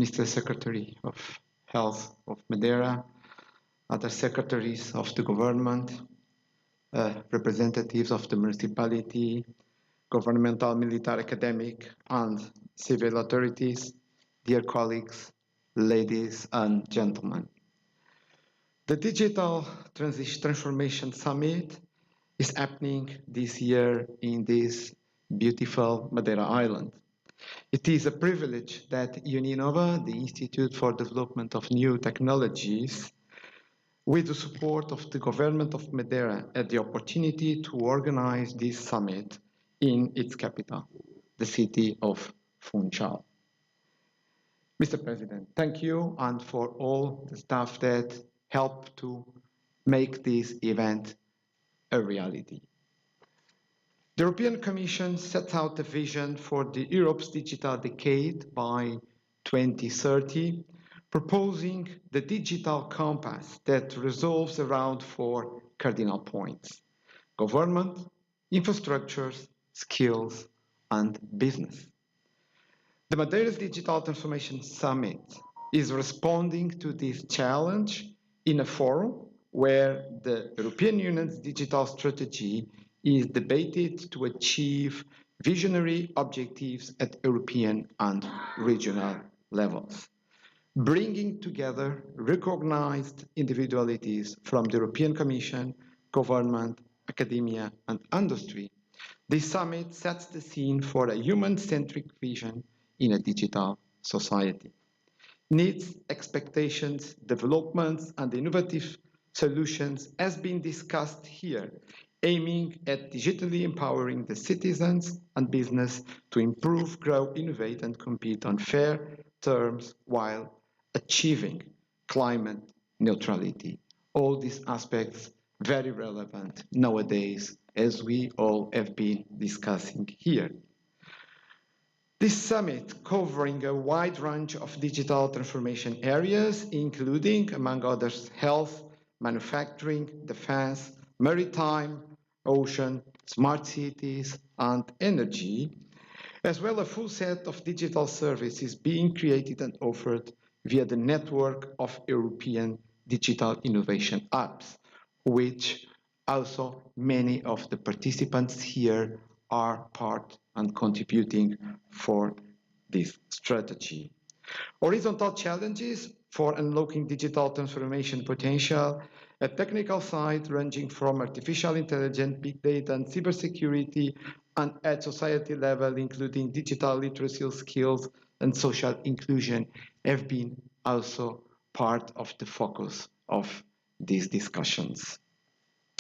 Mr. Secretary of Health of Madeira, other secretaries of the government, representatives of the municipality, governmental, military, academic, and civil authorities, dear colleagues, ladies and gentlemen. The Digital Transformation Summit is happening this year in this beautiful Madeira Island. It is a privilege that UNINOVA, the Institute for Development of New Technologies, with the support of the government of Madeira, had the opportunity to organize this summit in its capital, the city of Funchal. Mr. President, thank you, and for all the staff that helped to make this event a reality. The European Commission sets out a vision for Europe's digital decade by 2030, proposing the digital compass that revolves around 4 cardinal points: government, infrastructures, skills, and business. The Madeira's Digital Transformation Summit is responding to this challenge in a forum where the European Union's digital strategy is debated to achieve visionary objectives at European and regional levels, bringing together recognized individualities from the European Commission, government, academia, and industry. This summit sets the scene for a human-centric vision in a digital society. Needs, expectations, developments, and innovative solutions has been discussed here, aiming at digitally empowering the citizens and business to improve, grow, innovate, and compete on fair terms while achieving climate neutrality. All these aspects very relevant nowadays, as we all have been discussing here. This summit, covering a wide range of digital transformation areas, including, among others, health, manufacturing, defense, maritime, ocean, smart cities, and energy, as well as a full set of digital services being created and offered via the network of European digital innovation hubs, which also many of the participants here are part and contributing for this strategy. Horizontal challenges for unlocking digital transformation potential, a technical side ranging from artificial intelligence, big data, and cybersecurity, and at society level, including digital literacy skills and social inclusion, have been also part of the focus of these discussions.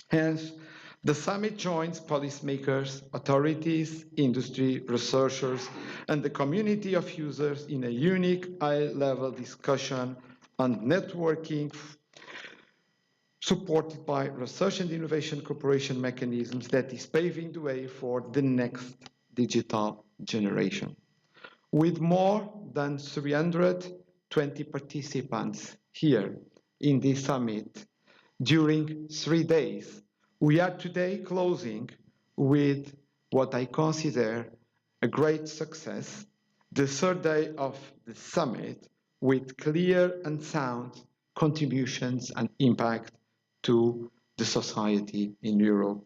Hence, the summit joins policymakers, authorities, industry, researchers, and the community of users in a unique high-level discussion and networking supported by research and innovation cooperation mechanisms that is paving the way for the next digital generation. With more than 320 participants here in this summit during 3 days, we are today closing with what I consider a great success, the 3rd day of the summit, with clear and sound contributions and impact to the society in Europe.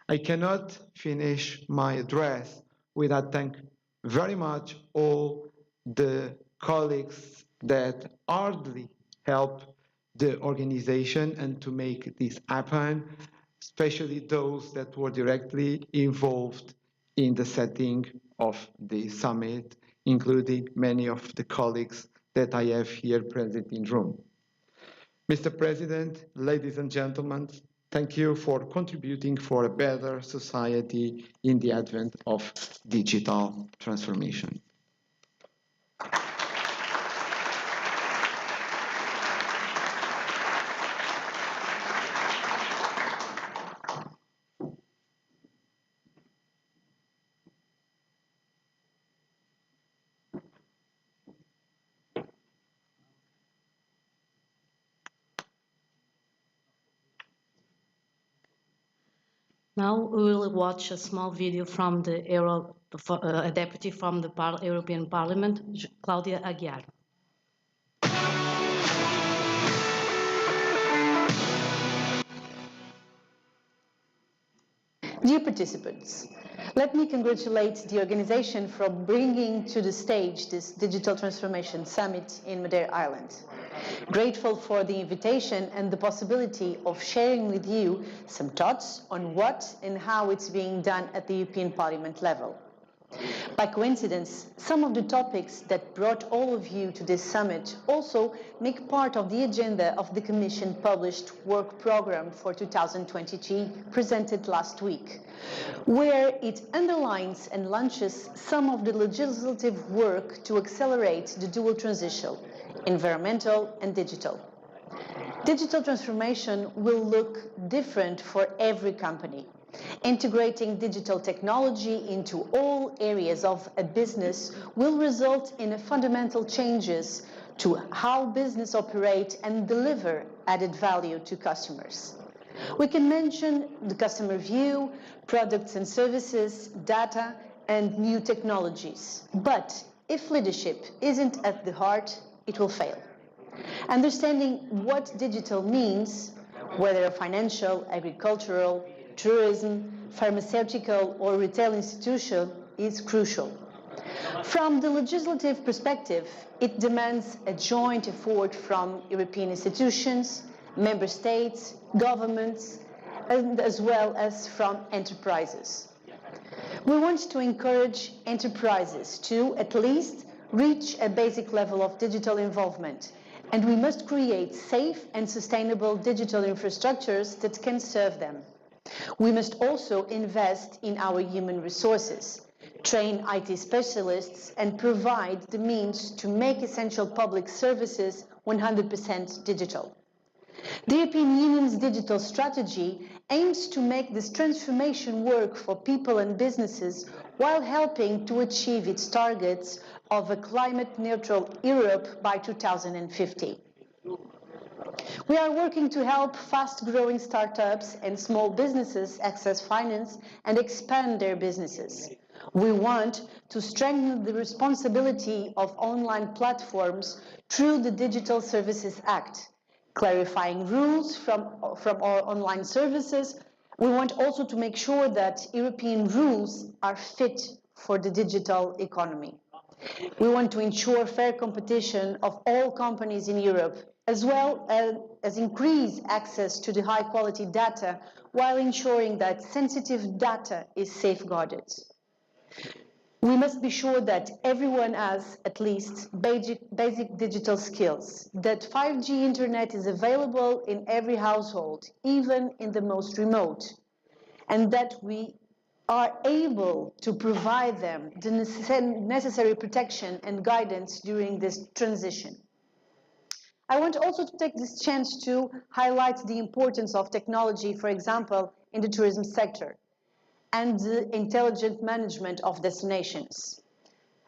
I cannot finish my address without thanking very much all the colleagues that hardly help the organization and to make this happen, especially those that were directly involved in the setting of the summit, including many of the colleagues that I have here present in room. Mr. President, ladies and gentlemen, thank you for contributing for a better society in the advent of digital transformation. Now we will watch a small video from a deputy from the European Parliament, Claudia Aguiar. Dear participants, let me congratulate the organization for bringing to the stage this Digital Transformation Summit in Madeira Island. Grateful for the invitation and the possibility of sharing with you some thoughts on what and how it's being done at the European Parliament level. By coincidence, some of the topics that brought all of you to this summit also make part of the agenda of the Commission published work program for 2023 presented last week, where it underlines and launches some of the legislative work to accelerate the dual transition, environmental and digital. Digital transformation will look different for every company. Integrating digital technology into all areas of a business will result in fundamental changes to how business operate and deliver added value to customers. We can mention the customer view, products and services, data, and new technologies. But if leadership isn't at the heart, it will fail. Understanding what digital means, whether a financial, agricultural, tourism, pharmaceutical or retail institution, is crucial. From the legislative perspective, it demands a joint effort from European institutions, member states, governments, and as well as from enterprises. We want to encourage enterprises to at least reach a basic level of digital involvement, and we must create safe and sustainable digital infrastructures that can serve them. We must also invest in our human resources, train IT specialists, and provide the means to make essential public services 100% digital. The European Union's digital strategy aims to make this transformation work for people and businesses while helping to achieve its targets of a climate-neutral Europe by 2050. We are working to help fast-growing startups and small businesses access finance and expand their businesses. We want to strengthen the responsibility of online platforms through the Digital Services Act, clarifying rules from our online services. We want also to make sure that European rules are fit for the digital economy. We want to ensure fair competition of all companies in Europe, as well as increase access to the high-quality data while ensuring that sensitive data is safeguarded. We must be sure that everyone has at least basic digital skills, that 5G internet is available in every household, even in the most remote, and that we are able to provide them the necessary protection and guidance during this transition. I want also to take this chance to highlight the importance of technology, for example, in the tourism sector, and the intelligent management of destinations.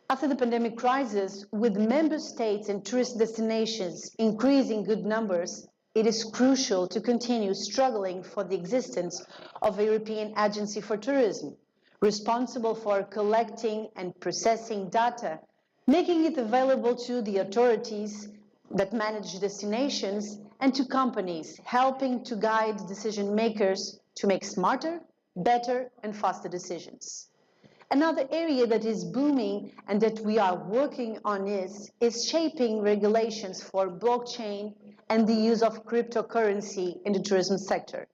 After the pandemic crisis, with member states and tourist destinations increasing good numbers, it is crucial to continue struggling for the existence of a European Agency for Tourism, responsible for collecting and processing data, making it available to the authorities that manage destinations and to companies, helping to guide decision makers to make smarter, better and faster decisions. Another area that is booming and that we are working on is shaping regulations for blockchain and the use of cryptocurrency in the tourism sector.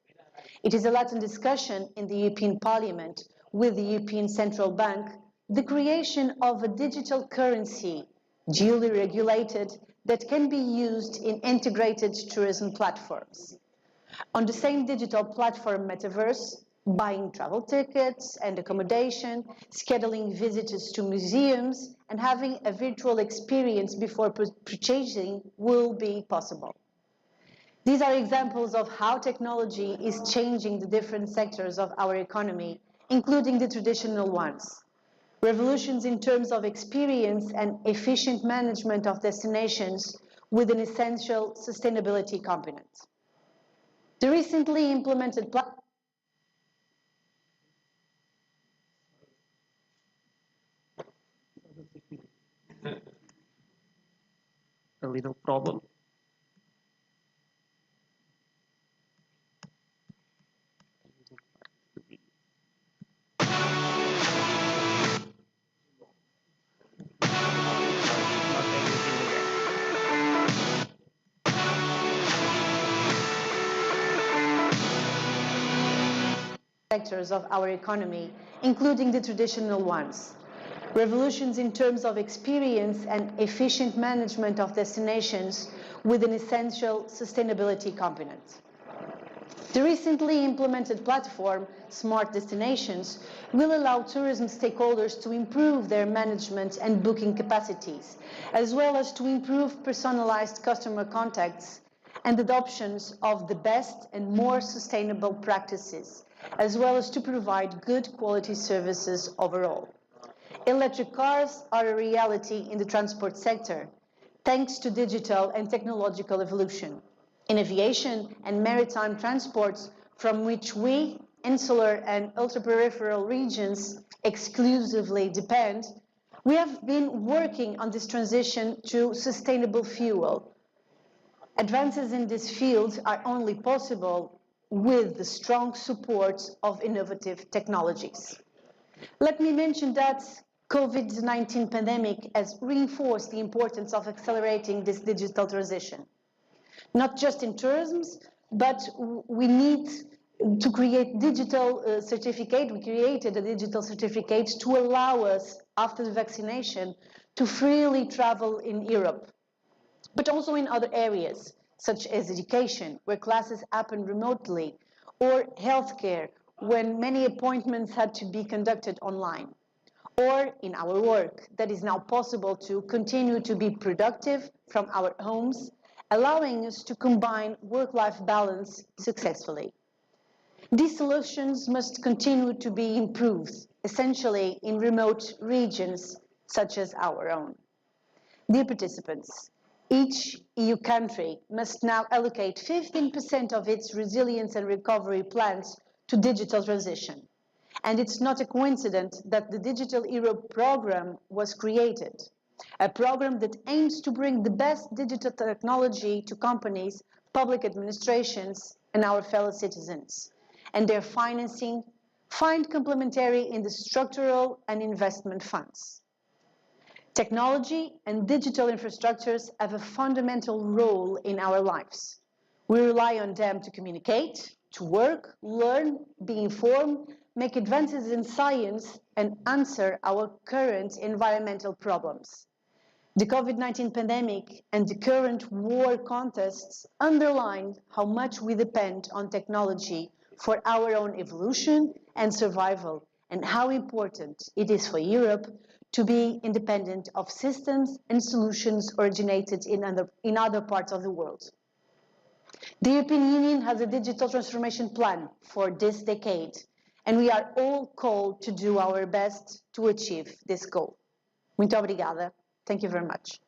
It is a Latin discussion in the European Parliament with the European Central Bank, the creation of a digital currency, duly regulated, that can be used in integrated tourism platforms. On the same digital platform Metaverse, buying travel tickets and accommodation, scheduling visits to museums, and having a virtual experience before purchasing will be possible. These are examples of how technology is changing the different sectors of our economy, including the traditional ones. Revolutions in terms of experience and efficient management of destinations with an essential sustainability component. The recently implemented a little problem. sectors of our economy, including the traditional ones. Revolutions in terms of experience and efficient management of destinations with an essential sustainability component. The recently implemented platform, Smart Destinations, will allow tourism stakeholders to improve their management and booking capacities, as well as to improve personalized customer contacts and adoptions of the best and more sustainable practices, as well as to provide good quality services overall. Electric cars are a reality in the transport sector, thanks to digital and technological evolution. In aviation and maritime transports, from which we, insular and ultra-peripheral regions, exclusively depend, we have been working on this transition to sustainable fuel. Advances in this field are only possible with the strong support of innovative technologies. Let me mention that COVID-19 pandemic has reinforced the importance of accelerating this digital transition. Not just in tourism, but we need to create digital certificate. We created a digital certificate to allow us, after the vaccination, to freely travel in Europe, but also in other areas, such as education, where classes happen remotely, or healthcare, when many appointments had to be conducted online, or in our work, that is now possible to continue to be productive from our homes, allowing us to combine work-life balance successfully. These solutions must continue to be improved, essentially in remote regions such as our own. Dear participants, each EU country must now allocate 15% of its resilience and recovery plans to digital transition. And it's not a coincidence that the Digital Europe program was created, a program that aims to bring the best digital technology to companies, public administrations, and our fellow citizens, and their financing find complementary in the structural and investment funds. Technology and digital infrastructures have a fundamental role in our lives. We rely on them to communicate, to work, learn, be informed, make advances in science, and answer our current environmental problems. The COVID-19 pandemic and the current war contests underline how much we depend on technology for our own evolution and survival, and how important it is for Europe to be independent of systems and solutions originated in other parts of the world. The European Union has a digital transformation plan for this decade, and we are all called to do our best to achieve this goal. Muito obrigada. Thank you very much.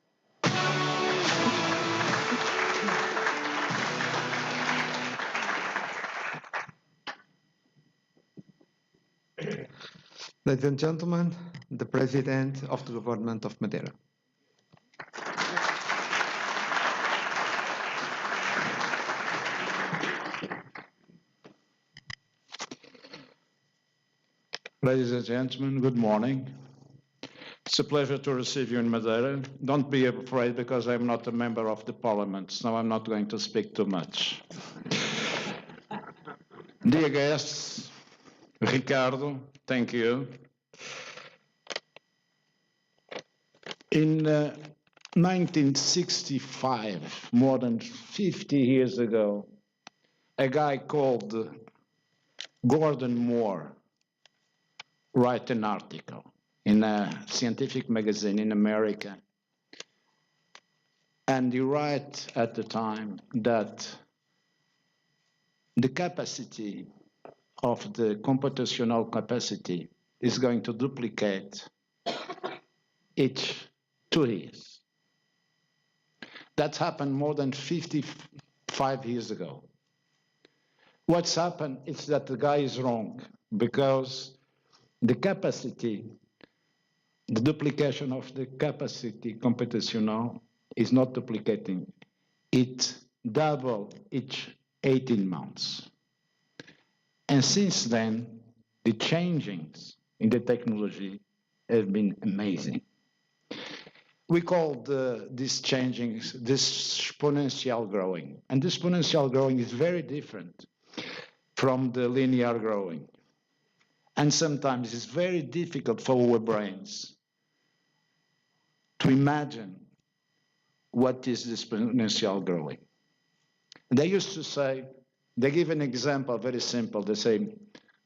Ladies and gentlemen, the President of the Government of Madeira. Ladies and gentlemen, good morning. It's a pleasure to receive you in Madeira. Don't be afraid because I'm not a member of the parliament, so I'm not going to speak too much. Dear guests, Ricardo, thank you. In 1965, more than 50 years ago, a guy called Gordon Moore wrote an article in a scientific magazine in America. And he wrote at the time that the capacity of the computational capacity is going to duplicate each 2 years. That's happened more than 55 years ago. What's happened is that the guy is wrong because the capacity, the duplication of the capacity computational is not duplicating. It double each 18 months. And since then, the changings in the technology have been amazing. We call these changings this exponential growing. And this exponential growing is very different from the linear growing. And sometimes it's very difficult for our brains to imagine what is this exponential growing. They used to say, they give an example, very simple. They say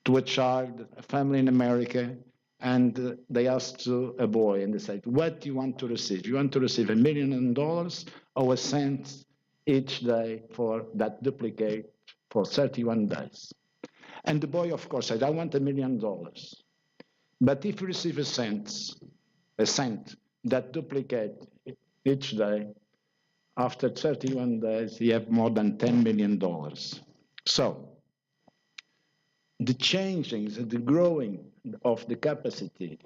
to a child, a family in America, and they asked a boy, and they said, what do you want to receive? You want to receive $1 million or a cent each day for that duplicate for 31 days? And the boy, of course, said, I want $1 million. But if you receive a cent that duplicate each day, after 31 days, you have more than $10 million. So the changing, the growing of the capacity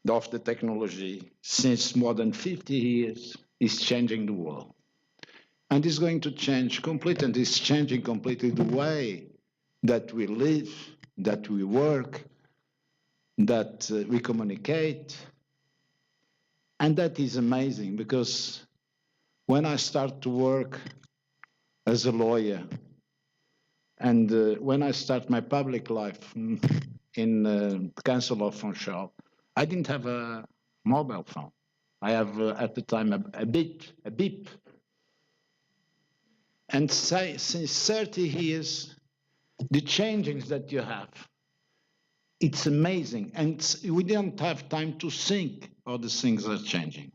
of the technology since more than 50 years is changing the world. And it's going to change completely, and it's changing completely the way that we live, that we work, that we communicate. And that is amazing because when I start to work as a lawyer, and when I start my public life in the Council of Funchal, I didn't have a mobile phone. I have, at the time, a beep. And since 30 years, the changes that you have, it's amazing. And we don't have time to think how the things are changing.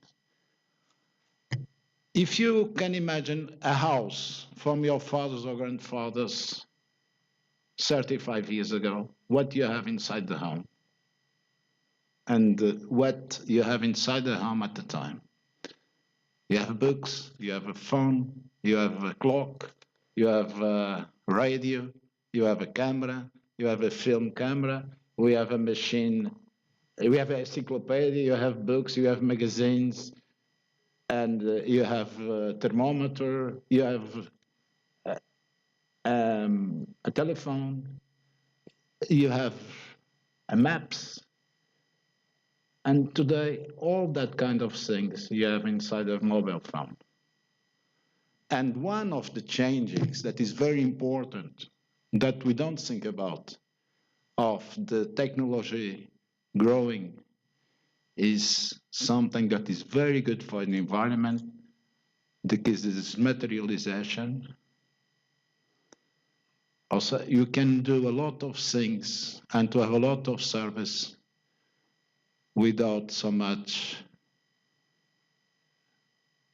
If you can imagine a house from your fathers or grandfathers 35 years ago, what you have inside the home, and what you have inside the home at the time. You have books, you have a phone, you have a clock, you have a radio, you have a camera, you have a film camera, we have a machine, we have an encyclopedia, you have books, you have magazines, and you have a thermometer, you have a telephone, you have maps. And today, all that kind of things you have inside a mobile phone. And one of the changes that is very important that we don't think about of the technology growing is something that is very good for the environment, because it is materialization. Also, you can do a lot of things and to have a lot of service without so much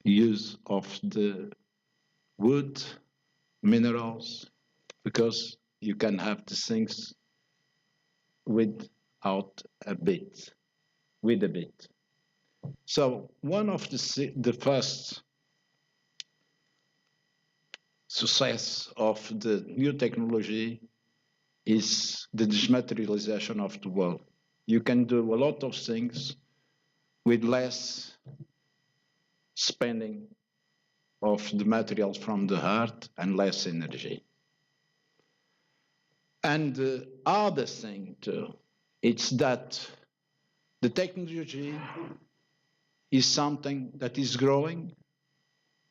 use of the wood, minerals, because you can have the things without a bit, with a bit. So one of the first success of the new technology is the dematerialization of the world. You can do a lot of things with less spending of the materials from the earth and less energy. And the other thing too, it's that the technology is something that is growing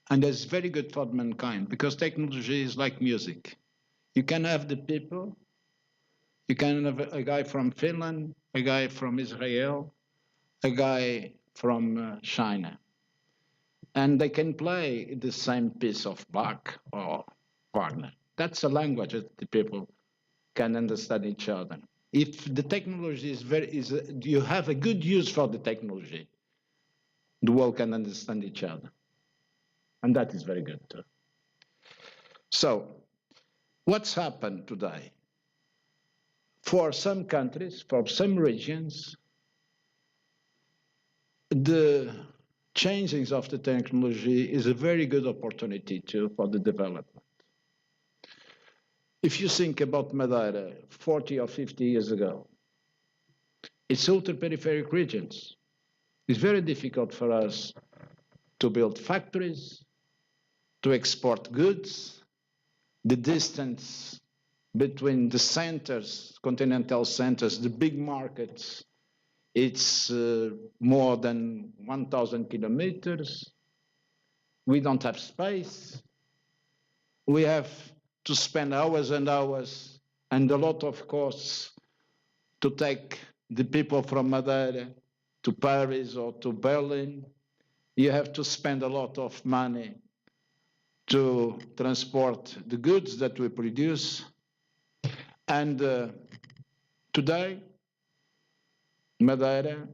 and is very good for mankind, because technology is like music. You can have the people, you can have a guy from Finland, a guy from Israel, a guy from China. and they can play the same piece of Bach or Wagner. That's a language that the people can understand each other. If the technology you have a good use for the technology, the world can understand each other. And that is very good too. So, what's happened today? For some countries, for some regions, the changing of the technology is a very good opportunity too for the development. If you think about Madeira 40 or 50 years ago, it's ultra-peripheric regions. It's very difficult for us to build factories, to export goods. The distance between the centers, continental centers, the big markets, it's more than 1,000 kilometers. We don't have space. We have to spend hours and hours and a lot of costs to take the people from Madeira to Paris or to Berlin. You have to spend a lot of money to transport the goods that we produce. And today, Madeira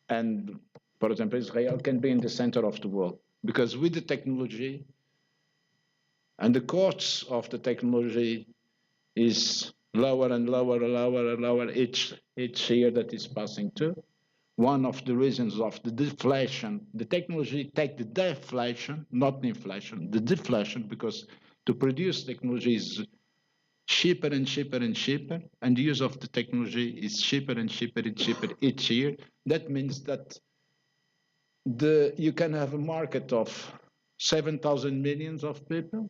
and, for example, Israel can be in the center of the world, because with the technology and the costs of the technology is lower and lower and lower and lower each year that is passing too. One of the reasons of the deflation, the technology take the deflation, not the inflation, the deflation, because to produce technology is cheaper and cheaper and cheaper, and the use of the technology is cheaper and cheaper and cheaper each year. That means that you can have a market of 7,000 millions of people,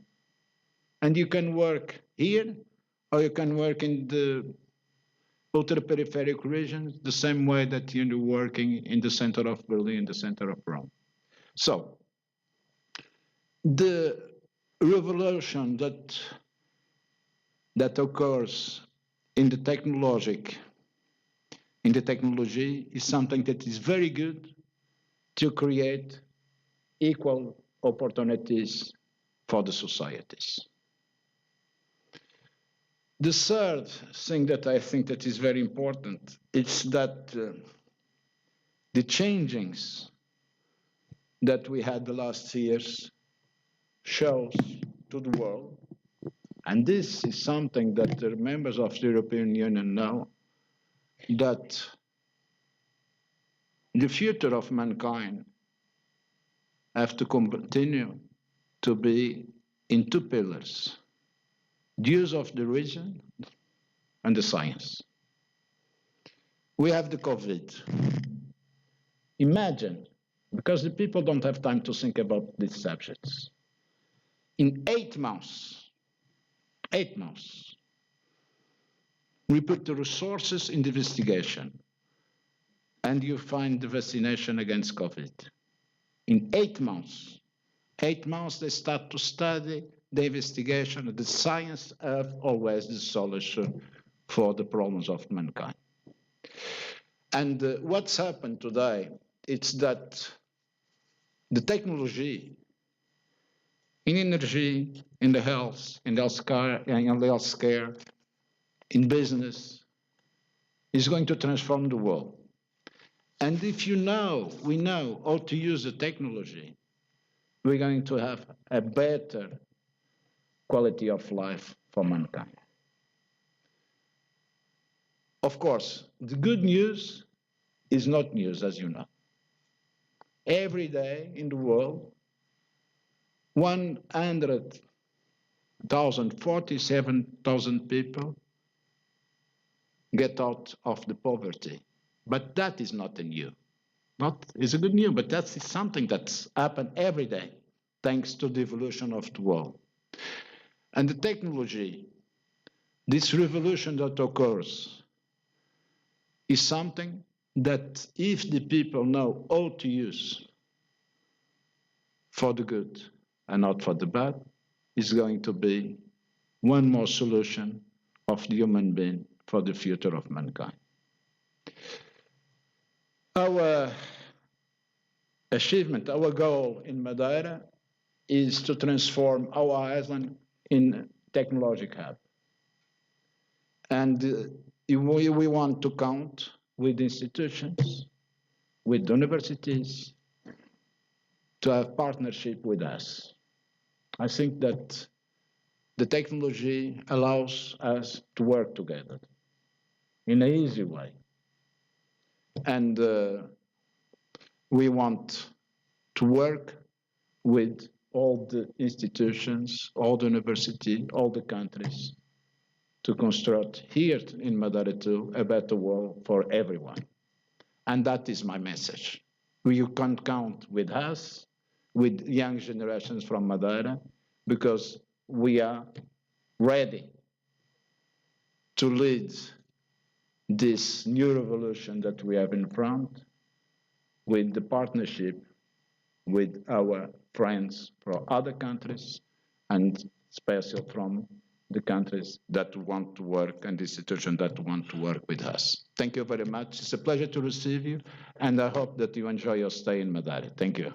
and you can work here, or you can work in the ultra-peripheric regions the same way that you're working in the center of Berlin, in the center of Rome. So, the revolution that occurs in the technology is something that is very good to create equal opportunities for the societies. The third thing that I think that is very important is that the changings that we had the last years shows to the world, and this is something that the members of the European Union know, that the future of mankind have to continue to be in two pillars: the use of the reason and the science. We have the COVID. Imagine, because the people don't have time to think about these subjects, in 8 months, we put the resources in the investigation, and you find the vaccination against COVID. In 8 months, they start to study the investigation, the science of always the solution for the problems of mankind. And what's happened today, it's that the technology in energy, in the health, in healthcare, in business, is going to transform the world. And if we know how to use the technology, we're going to have a better quality of life for mankind. Of course, the good news is not news, as you know. Every day in the world, 47,000 people get out of the poverty. But that is not a new. It's a good news, but that's something that's happened every day, thanks to the evolution of the world. And the technology, this revolution that occurs, is something that if the people know how to use for the good and not for the bad, is going to be one more solution of the human being for the future of mankind. Our achievement, our goal in Madeira is to transform our island in a technological hub. And we want to count with institutions, with universities, to have partnership with us. I think that the technology allows us to work together in an easy way. And we want to work with all the institutions, all the universities, all the countries to construct here in Madeira too a better world for everyone. And that is my message. You can count with us, with young generations from Madeira, because we are ready to lead this new revolution that we have in front with the partnership with our friends from other countries and especially from the countries that want to work and the institutions that want to work with us. Thank you very much. It's a pleasure to receive you, and I hope that you enjoy your stay in Madeira. Thank you.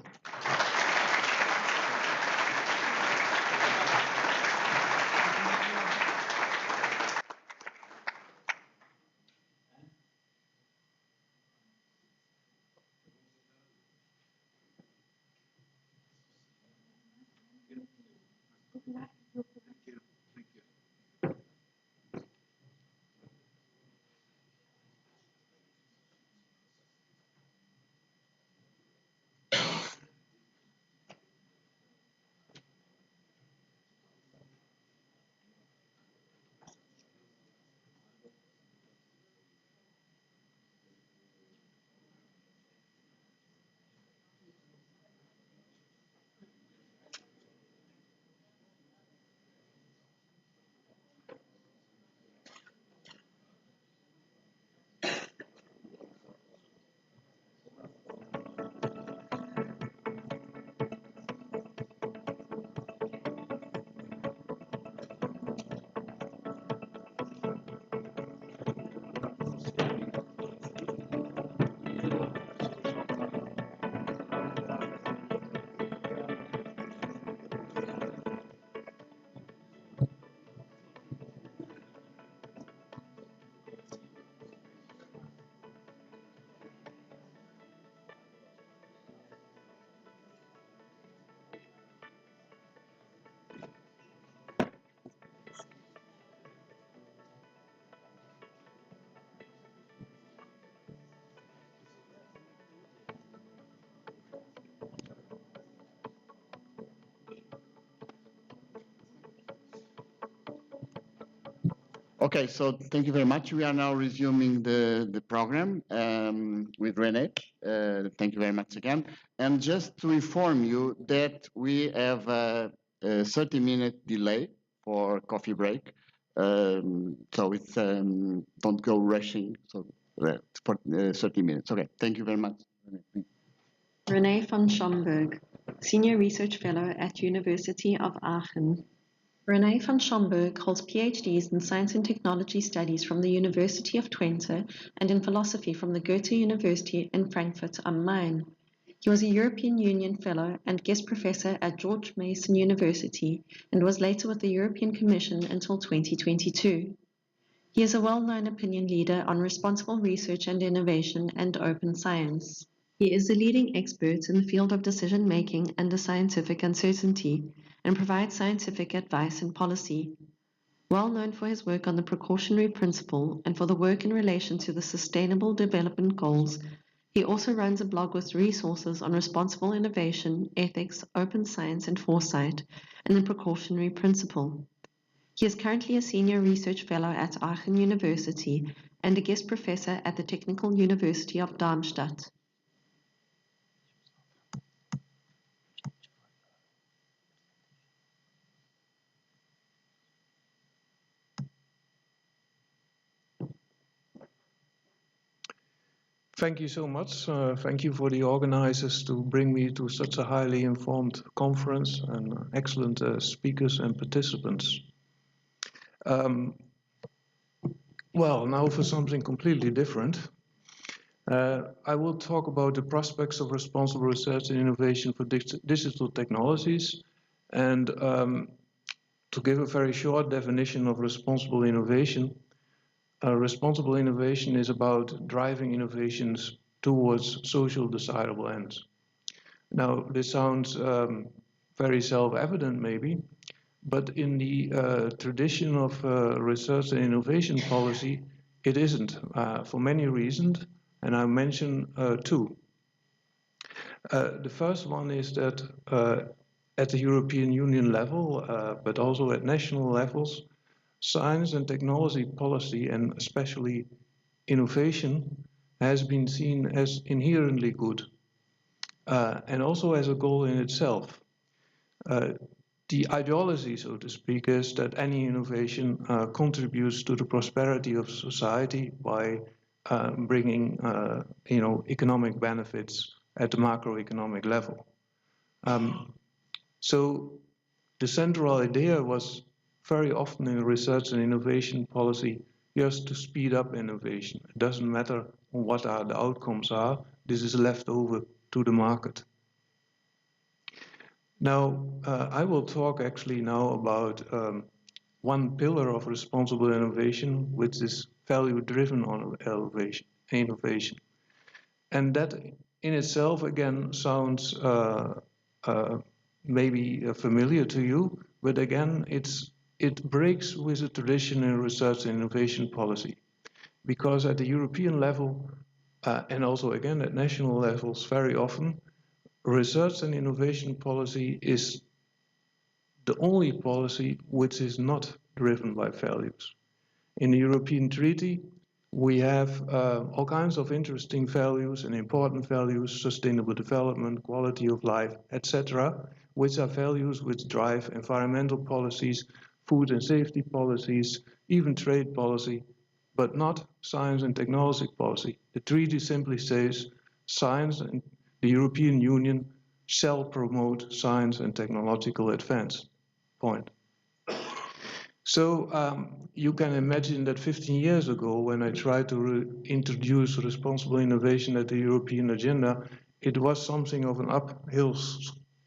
Okay, so thank you very much. We are now resuming the program with Rene. Thank you very much again. And just to inform you that we have a 30-minute delay for coffee break. So it's don't go rushing. So for 30 minutes. Okay, thank you very much. Rene van Schomburg, Senior Research Fellow at University of Aachen. Rene van Schomburg holds PhDs in Science and Technology Studies from the University of Twente and in Philosophy from the Goethe University in Frankfurt am Main. He was a European Union Fellow and guest professor at George Mason University and was later with the European Commission until 2022. He is a well-known opinion leader on responsible research and innovation and open science. He is a leading expert in the field of decision-making under scientific uncertainty and provides scientific advice and policy. Well known for his work on the precautionary principle and for the work in relation to the Sustainable Development Goals, he also runs a blog with resources on responsible innovation, ethics, open science and foresight, and the precautionary principle. He is currently a senior research fellow at Aachen University and a guest professor at the Technical University of Darmstadt. Thank you so much. Thank you for the organizers to bring me to such a highly informed conference and excellent speakers and participants. Well, now for something completely different. I will talk about the prospects of responsible research and innovation for digital technologies, and to give a very short definition of responsible innovation. Responsible innovation is about driving innovations towards social desirable ends. Now, this sounds very self-evident maybe, but in the tradition of research and innovation policy, it isn't, for many reasons, and I'll mention two. The first one is that at the European Union level, but also at national levels, science and technology policy, and especially innovation, has been seen as inherently good, and also as a goal in itself. The ideology, so to speak, is that any innovation contributes to the prosperity of society by bringing, economic benefits at the macroeconomic level. So the central idea was very often in research and innovation policy just to speed up innovation. It doesn't matter what the outcomes are. This is left over to the market. Now, I will talk actually now about one pillar of responsible innovation, which is value-driven innovation. And that in itself, again, sounds maybe familiar to you, but again, it breaks with the tradition in research and innovation policy. Because at the European level, and also again at national levels very often, research and innovation policy is the only policy which is not driven by values. In the European Treaty, we have all kinds of interesting values and important values, sustainable development, quality of life, etc., which are values which drive environmental policies, food and safety policies, even trade policy, but not science and technology policy. The treaty simply says science and the European Union shall promote science and technological advance. Point. So you can imagine that 15 years ago, when I tried to introduce responsible innovation at the European agenda, it was something of an uphill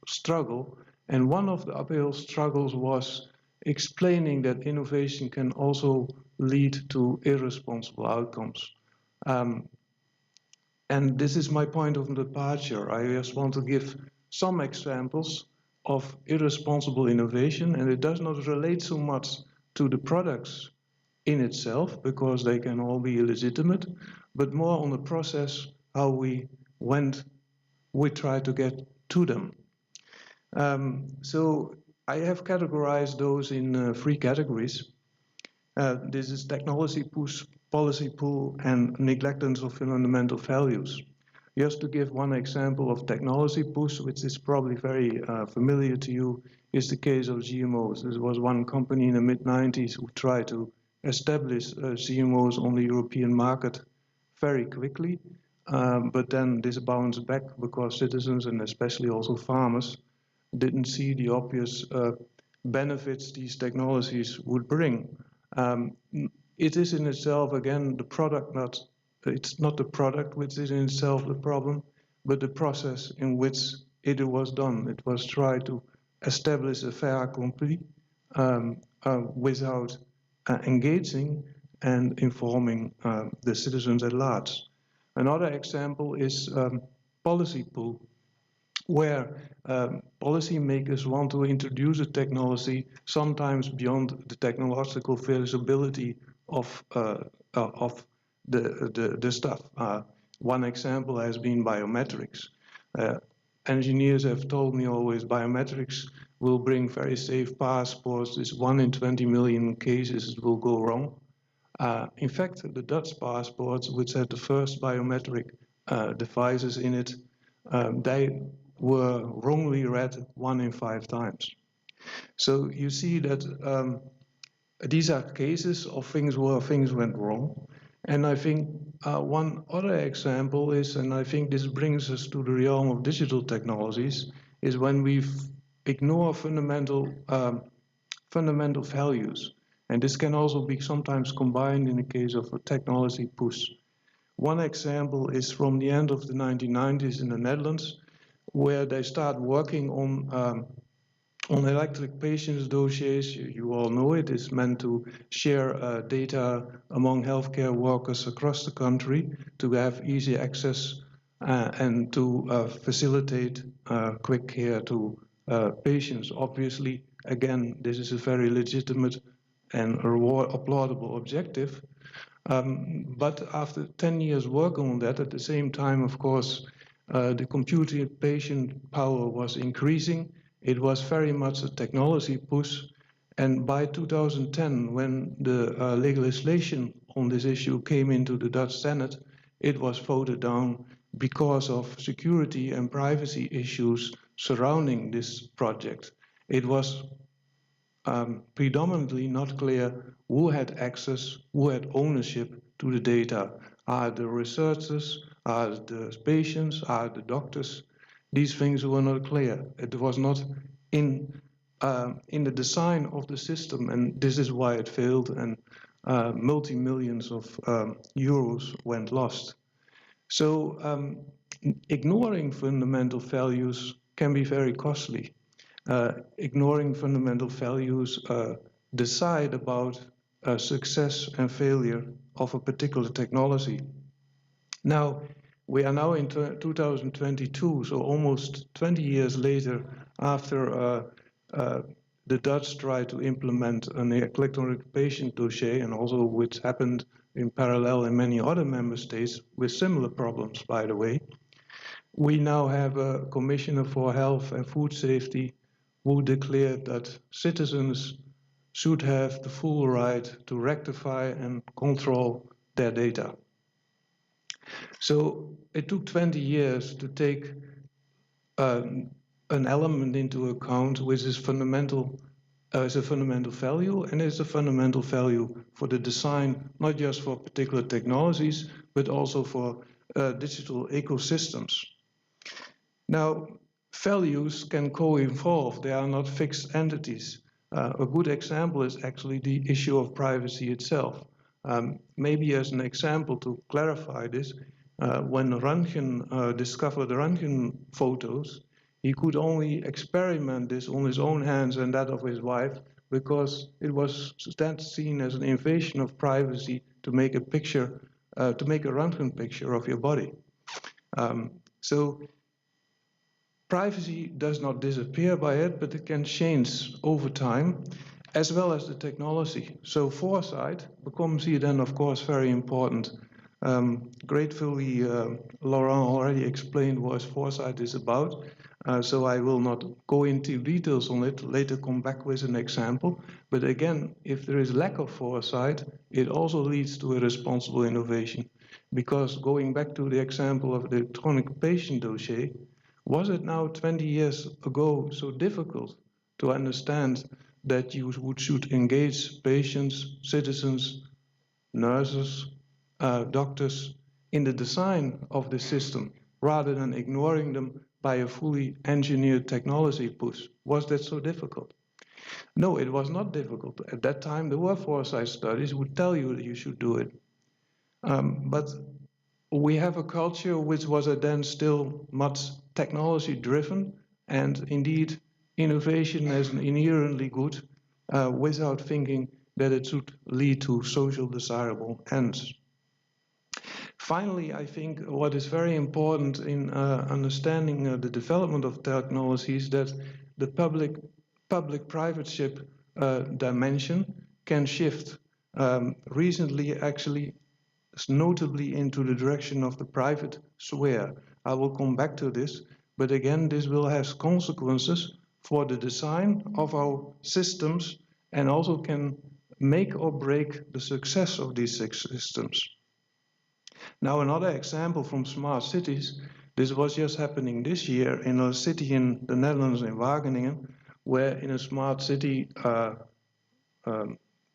struggle. And one of the uphill struggles was explaining that innovation can also lead to irresponsible outcomes. And this is my point of departure. I just want to give some examples of irresponsible innovation, and it does not relate so much to the products in itself, because they can all be illegitimate, but more on the process, how we tried to get to them. So I have categorized those in 3 categories. This is technology push, policy pull, and neglectance of fundamental values. Just to give one example of technology push, which is probably very familiar to you, is the case of GMOs. There was one company in the mid-90s who tried to establish GMOs on the European market very quickly, but then this bounced back because citizens, and especially also farmers, didn't see the obvious benefits these technologies would bring. It is in itself, again, the product, it's not the product which is in itself the problem, but the process in which it was done. It was tried to establish a fait accompli without engaging and informing the citizens at large. Another example is policy pull, where policymakers want to introduce a technology sometimes beyond the technological feasibility of the stuff. One example has been biometrics. Engineers have told me always biometrics will bring very safe passports. This 1 in 20 million cases it will go wrong. In fact, the Dutch passports, which had the first biometric devices in it, they were wrongly read 1 in 5 times. So you see that these are cases of things where things went wrong. And I think one other example is, and I think this brings us to the realm of digital technologies, is when we ignore fundamental values. And this can also be sometimes combined in the case of a technology push. One example is from the end of the 1990s in the Netherlands, where they start working on electric patients dossiers. You all know it. It's meant to share data among healthcare workers across the country to have easy access and to facilitate quick care to patients. Obviously, again, this is a very legitimate and applaudable objective. But after 10 years working on that, at the same time, of course, the computing patient power was increasing. It was very much a technology push. And by 2010, when the legislation on this issue came into the Dutch Senate, it was voted down because of security and privacy issues surrounding this project. It was predominantly not clear who had access, who had ownership to the data. Are the researchers, are the patients, are the doctors? These things were not clear. It was not in the design of the system, and this is why it failed, and multi-millions of euros went lost. So ignoring fundamental values can be very costly. Ignoring fundamental values decide about success and failure of a particular technology. Now, we are now in 2022, so almost 20 years later, after the Dutch tried to implement an electronic patient dossier, and also which happened in parallel in many other member states with similar problems, by the way. We now have a Commissioner for Health and Food Safety who declared that citizens should have the full right to rectify and control their data. So it took 20 years to take an element into account which is fundamental, is a fundamental value, and is a fundamental value for the design, not just for particular technologies, but also for digital ecosystems. Now, values can co-evolve. They are not fixed entities. A good example is actually the issue of privacy itself. Maybe as an example to clarify this, when Röntgen discovered Röntgen photos, he could only experiment this on his own hands and that of his wife because it was then seen as an invasion of privacy to make a picture, to make a Röntgen picture of your body. So privacy does not disappear by it, but it can change over time, as well as the technology. So foresight becomes here then, of course, very important. Gratefully, Laurent already explained what foresight is about, so I will not go into details on it, later come back with an example. But again, if there is lack of foresight, it also leads to irresponsible innovation. Because going back to the example of the electronic patient dossier, was it now 20 years ago so difficult to understand that you should engage patients, citizens, nurses, doctors in the design of the system rather than ignoring them by a fully engineered technology push? Was that so difficult? No, it was not difficult. At that time, there were foresight studies would tell you that you should do it. But we have a culture which was then still much technology driven, and indeed innovation is inherently good without thinking that it should lead to social desirable ends. Finally, I think what is very important in understanding the development of technology is that the public-private dimension can shift. Recently, actually, notably into the direction of the private sphere. I will come back to this, but again, this will have consequences for the design of our systems and also can make or break the success of these systems. Now, another example from smart cities, this was just happening this year in a city in the Netherlands, in Wageningen, where in a smart city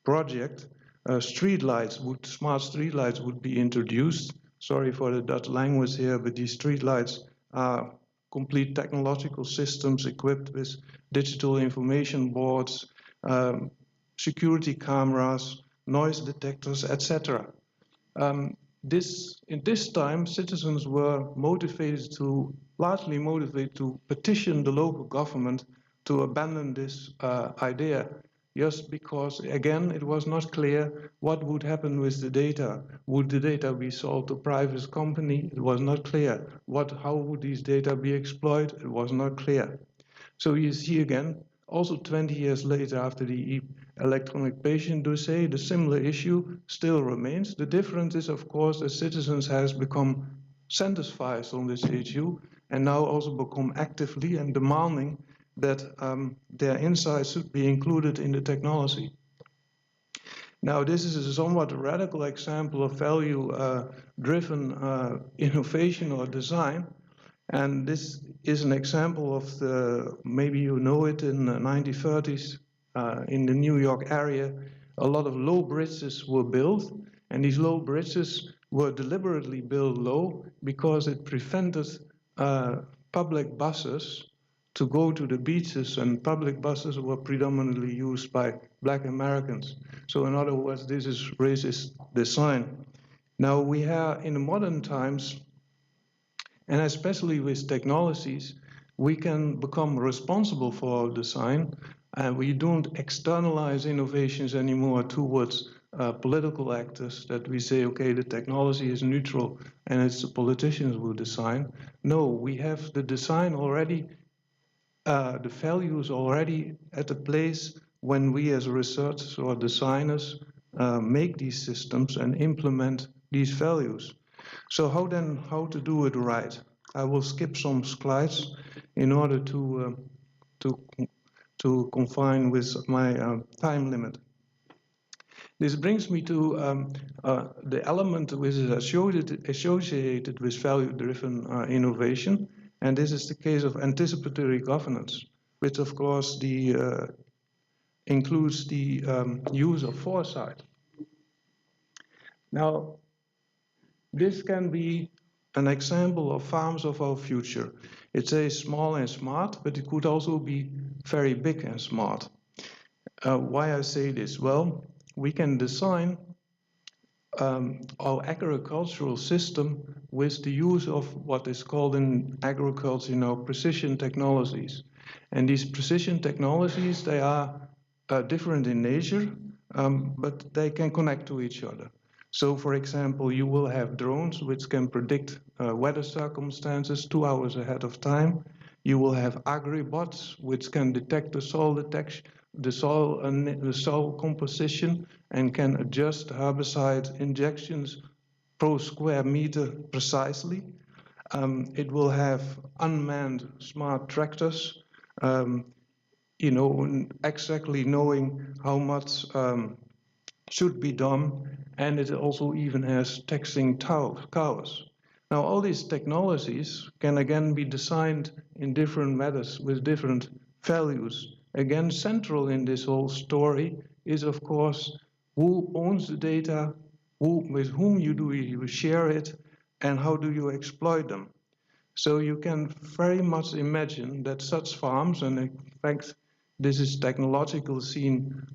project, smart streetlights would be introduced. Sorry for the Dutch language here, but these streetlights are complete technological systems equipped with digital information boards, in this time, citizens were largely motivated to petition the local government to abandon this idea, just because, again, it was not clear what would happen with the data. Would the data be sold to a private company? It was not clear. How would these data be exploited? It was not clear. So you see again, also 20 years later after the electronic patient dossier, the similar issue still remains. The difference is, of course, that citizens has become sensitized on this issue and now also become actively and demanding that their insights should be included in the technology. Now, this is a somewhat radical example of value-driven innovation or design. And this is an example of maybe you know it, in the 1930s in the New York area, a lot of low bridges were built. And these low bridges were deliberately built low because it prevented public buses to go to the beaches, and public buses were predominantly used by Black Americans. So in other words, this is racist design. Now we have, in the modern times, and especially with technologies, we can become responsible for our design, and we don't externalize innovations anymore towards political actors that we say, okay, the technology is neutral and it's the politicians who design. No, we have the design already, the values already at a place when we as researchers or designers make these systems and implement these values. So how to do it right? I will skip some slides in order to confine with my time limit. This brings me to the element which is associated with value-driven innovation, and this is the case of anticipatory governance, which of course includes the use of foresight. Now, this can be an example of farms of our future. It says small and smart, but it could also be very big and smart. Why I say this? Well, we can design our agricultural system with the use of what is called in agriculture, precision technologies. And these precision technologies, they are different in nature, but they can connect to each other. So, for example, you will have drones which can predict weather circumstances 2 hours ahead of time. You will have agribots which can detect the soil composition and can adjust herbicide injections per square meter precisely. It will have unmanned smart tractors, exactly knowing how much should be done. And it also even has texting cows. Now, all these technologies can again be designed in different methods with different values. Again, central in this whole story is, of course, who owns the data, with whom you share it, and how do you exploit them. So you can very much imagine that such farms, and in fact, this is technological seen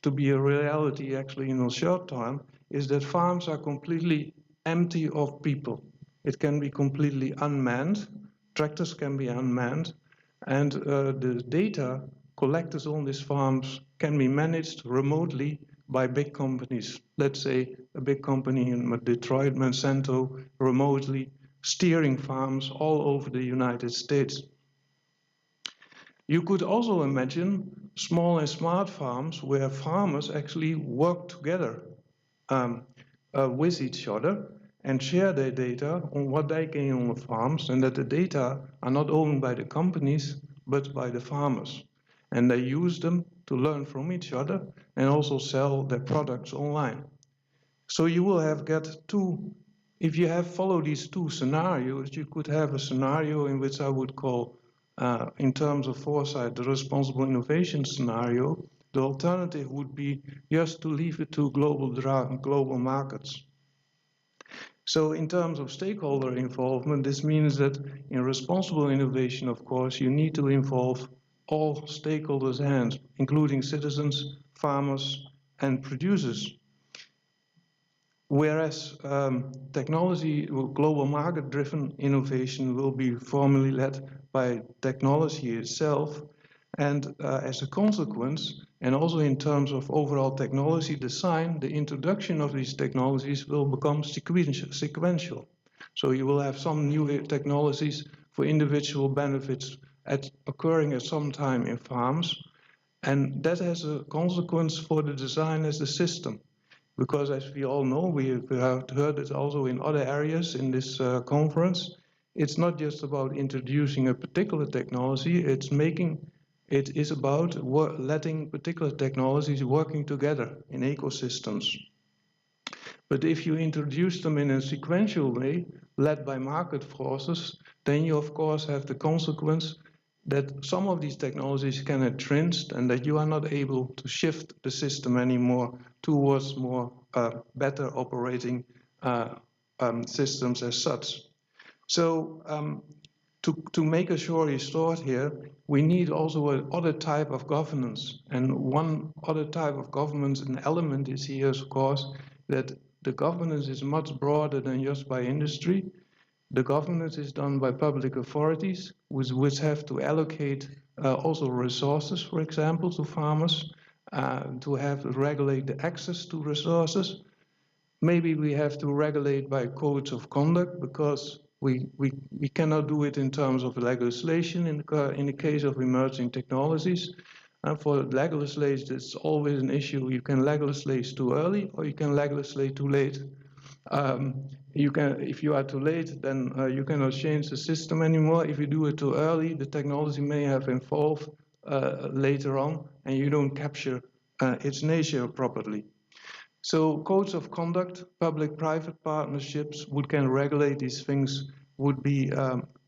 to be a reality actually in a short time, is that farms are completely empty of people. It can be completely unmanned. Tractors can be unmanned. And the data collected on these farms can be managed remotely by big companies. Let's say a big company in Detroit, Monsanto, remotely steering farms all over the United States. You could also imagine small and smart farms where farmers actually work together with each other and share their data on what they gain on the farms, and that the data are not owned by the companies, but by the farmers. And they use them to learn from each other and also sell their products online. So you will if you have followed these two scenarios, you could have a scenario in which I would call, in terms of foresight, the responsible innovation scenario. The alternative would be just to leave it to global markets. So in terms of stakeholder involvement, this means that in responsible innovation, of course, you need to involve all stakeholders' hands, including citizens, farmers, and producers. Whereas technology, global market-driven innovation will be formally led by technology itself. And as a consequence, and also in terms of overall technology design, the introduction of these technologies will become sequential. So you will have some new technologies for individual benefits occurring at some time in farms. And that has a consequence for the design as a system. Because as we all know, we have heard it also in other areas in this conference, it's not just about introducing a particular technology, it is about letting particular technologies working together in ecosystems. But if you introduce them in a sequential way, led by market forces, then you of course have the consequence that some of these technologies can entrench and that you are not able to shift the system anymore towards more better operating systems as such. So to make a story short here, we need also another type of governance. And one other type of governance and element is here, of course, that the governance is much broader than just by industry. The governance is done by public authorities, which have to allocate also resources, for example, to farmers, to have to regulate the access to resources. Maybe we have to regulate by codes of conduct because we cannot do it in terms of legislation in the case of emerging technologies. And for legislation, it's always an issue. You can legislate too early or you can legislate too late. If you are too late, then you cannot change the system anymore. If you do it too early, the technology may have evolved later on and you don't capture its nature properly. So codes of conduct, public-private partnerships can regulate these things, would be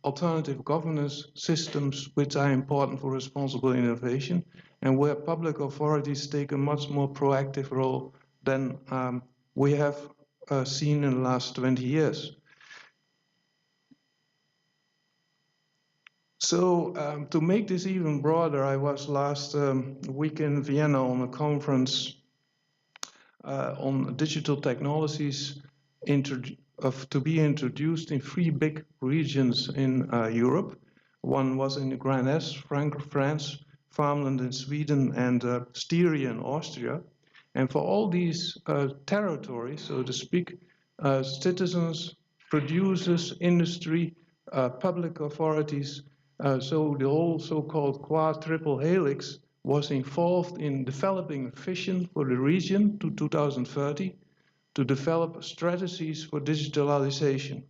alternative governance systems which are important for responsible innovation and where public authorities take a much more proactive role than we have seen in the last 20 years. So to make this even broader, I was last week in Vienna on a conference on digital technologies to be introduced in 3 big regions in Europe. One was in the Grand Est, France, farmland in Sweden, and Styria in Austria. And for all these territories, so to speak, citizens, producers, industry, public authorities, so the whole so-called quadruple helix was involved in developing a vision for the region to 2030 to develop strategies for digitalization.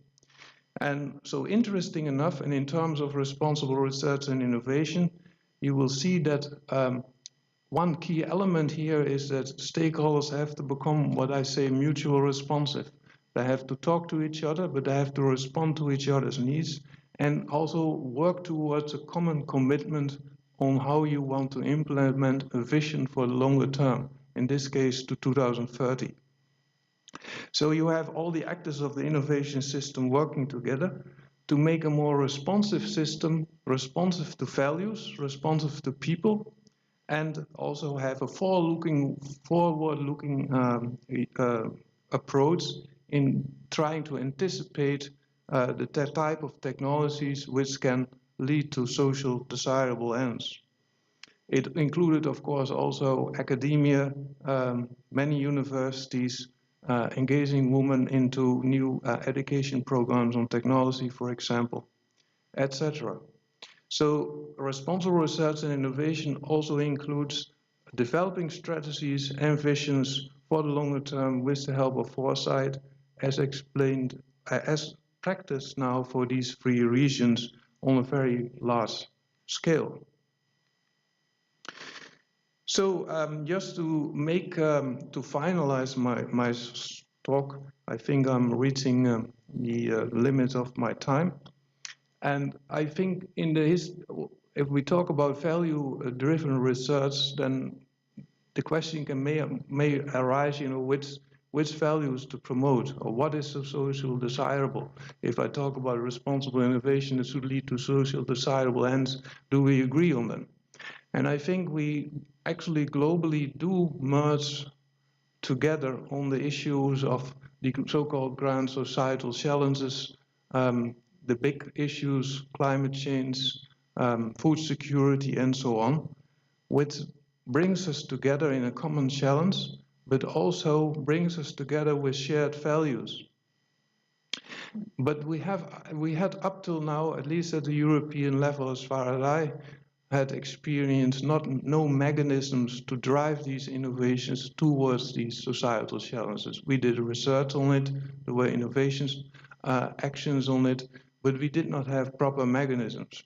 And so interesting enough, and in terms of responsible research and innovation, you will see that one key element here is that stakeholders have to become what I say mutual responsive. They have to talk to each other, but they have to respond to each other's needs and also work towards a common commitment on how you want to implement a vision for the longer term, in this case to 2030. So you have all the actors of the innovation system working together to make a more responsive system, responsive to values, responsive to people, and also have a forward-looking approach in trying to anticipate the type of technologies which can lead to social desirable ends. It included, of course, also academia, many universities, engaging women into new education programs on technology, for example, etc. So responsible research and innovation also includes developing strategies and visions for the longer term with the help of foresight, as explained, as practiced now for these 3 regions on a very large scale. So just to finalize my talk, I think I'm reaching the limit of my time. And I think if we talk about value-driven research, then the question may arise, which values to promote or what is so social desirable? If I talk about responsible innovation that should lead to social desirable ends, do we agree on them? And I think we actually globally do merge together on the issues of the so-called grand societal challenges, the big issues, climate change, food security, and so on, which brings us together in a common challenge, but also brings us together with shared values. But we had up till now, at least at the European level, as far as I had experienced, no mechanisms to drive these innovations towards these societal challenges. We did research on it, there were innovations, actions on it, but we did not have proper mechanisms.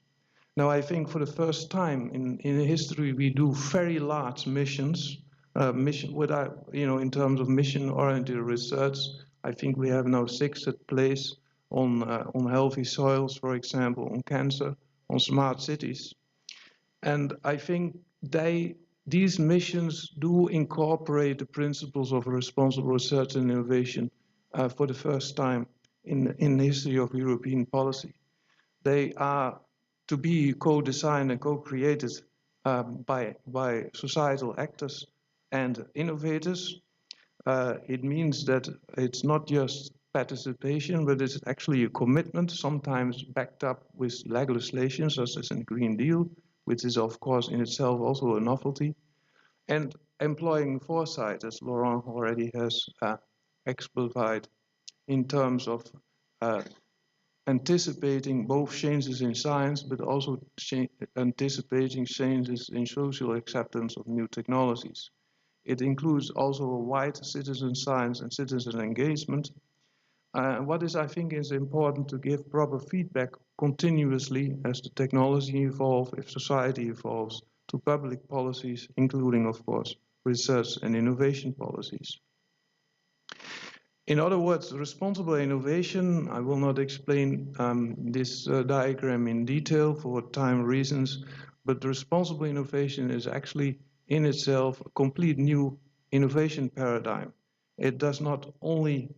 Now, I think for the first time in history, we do very large missions, in terms of mission-oriented research. I think we have now 6 at place on healthy soils, for example, on cancer, on smart cities. And I think these missions do incorporate the principles of responsible research and innovation for the first time in the history of European policy. They are to be co-designed and co-created by societal actors and innovators. It means that it's not just participation, but it's actually a commitment, sometimes backed up with legislation, such as in the Green Deal, which is, of course, in itself also a novelty, and employing foresight, as Laurent already has exemplified, in terms of anticipating both changes in science, but also anticipating changes in social acceptance of new technologies. It includes also a wide citizen science and citizen engagement. What is, I think, is important to give proper feedback continuously as the technology evolves, if society evolves, to public policies, including, of course, research and innovation policies. In other words, responsible innovation, I will not explain this diagram in detail for time reasons, but responsible innovation is actually in itself a complete new innovation paradigm. It does not only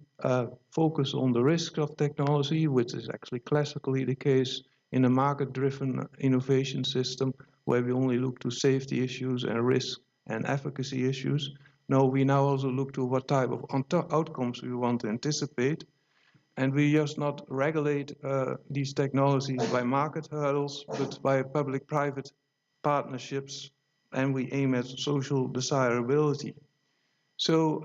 focus on the risk of technology, which is actually classically the case in a market-driven innovation system, where we only look to safety issues and risk and efficacy issues. No, we now also look to what type of outcomes we want to anticipate. And we just not regulate these technologies by market hurdles, but by public-private partnerships, and we aim at social desirability. So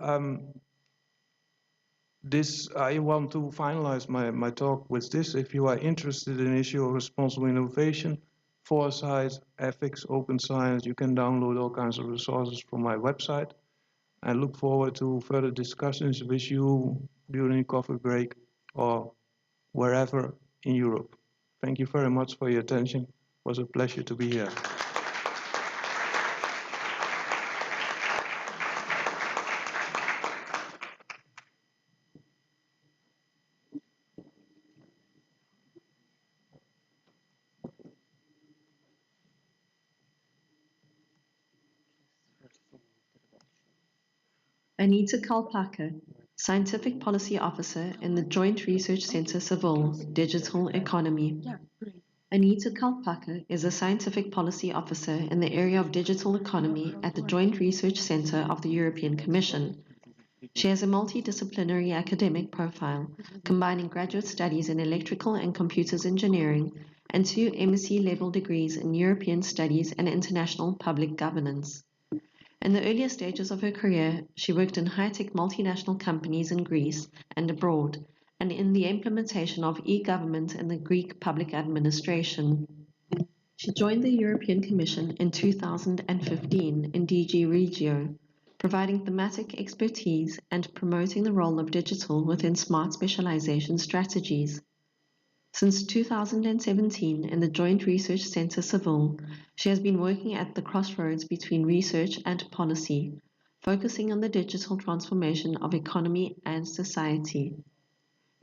I want to finalize my talk with this. If you are interested in the issue of responsible innovation, foresight, ethics, open science, you can download all kinds of resources from my website. I look forward to further discussions with you during the coffee break or wherever in Europe. Thank you very much for your attention. It was a pleasure to be here. Anita Kalpaka, Scientific Policy Officer in the Joint Research Center Civil, Digital Economy. Anita Kalpaka is a Scientific Policy Officer in the area of digital economy at the Joint Research Center of the European Commission. She has a multidisciplinary academic profile, combining graduate studies in electrical and computers engineering and 2 MSc-level degrees in European Studies and International Public Governance. In the earlier stages of her career, she worked in high-tech multinational companies in Greece and abroad, and in the implementation of e-government in the Greek public administration. She joined the European Commission in 2015 in DG Regio, providing thematic expertise and promoting the role of digital within smart specialization strategies. Since 2017, in the Joint Research Center Civil, she has been working at the crossroads between research and policy, focusing on the digital transformation of economy and society.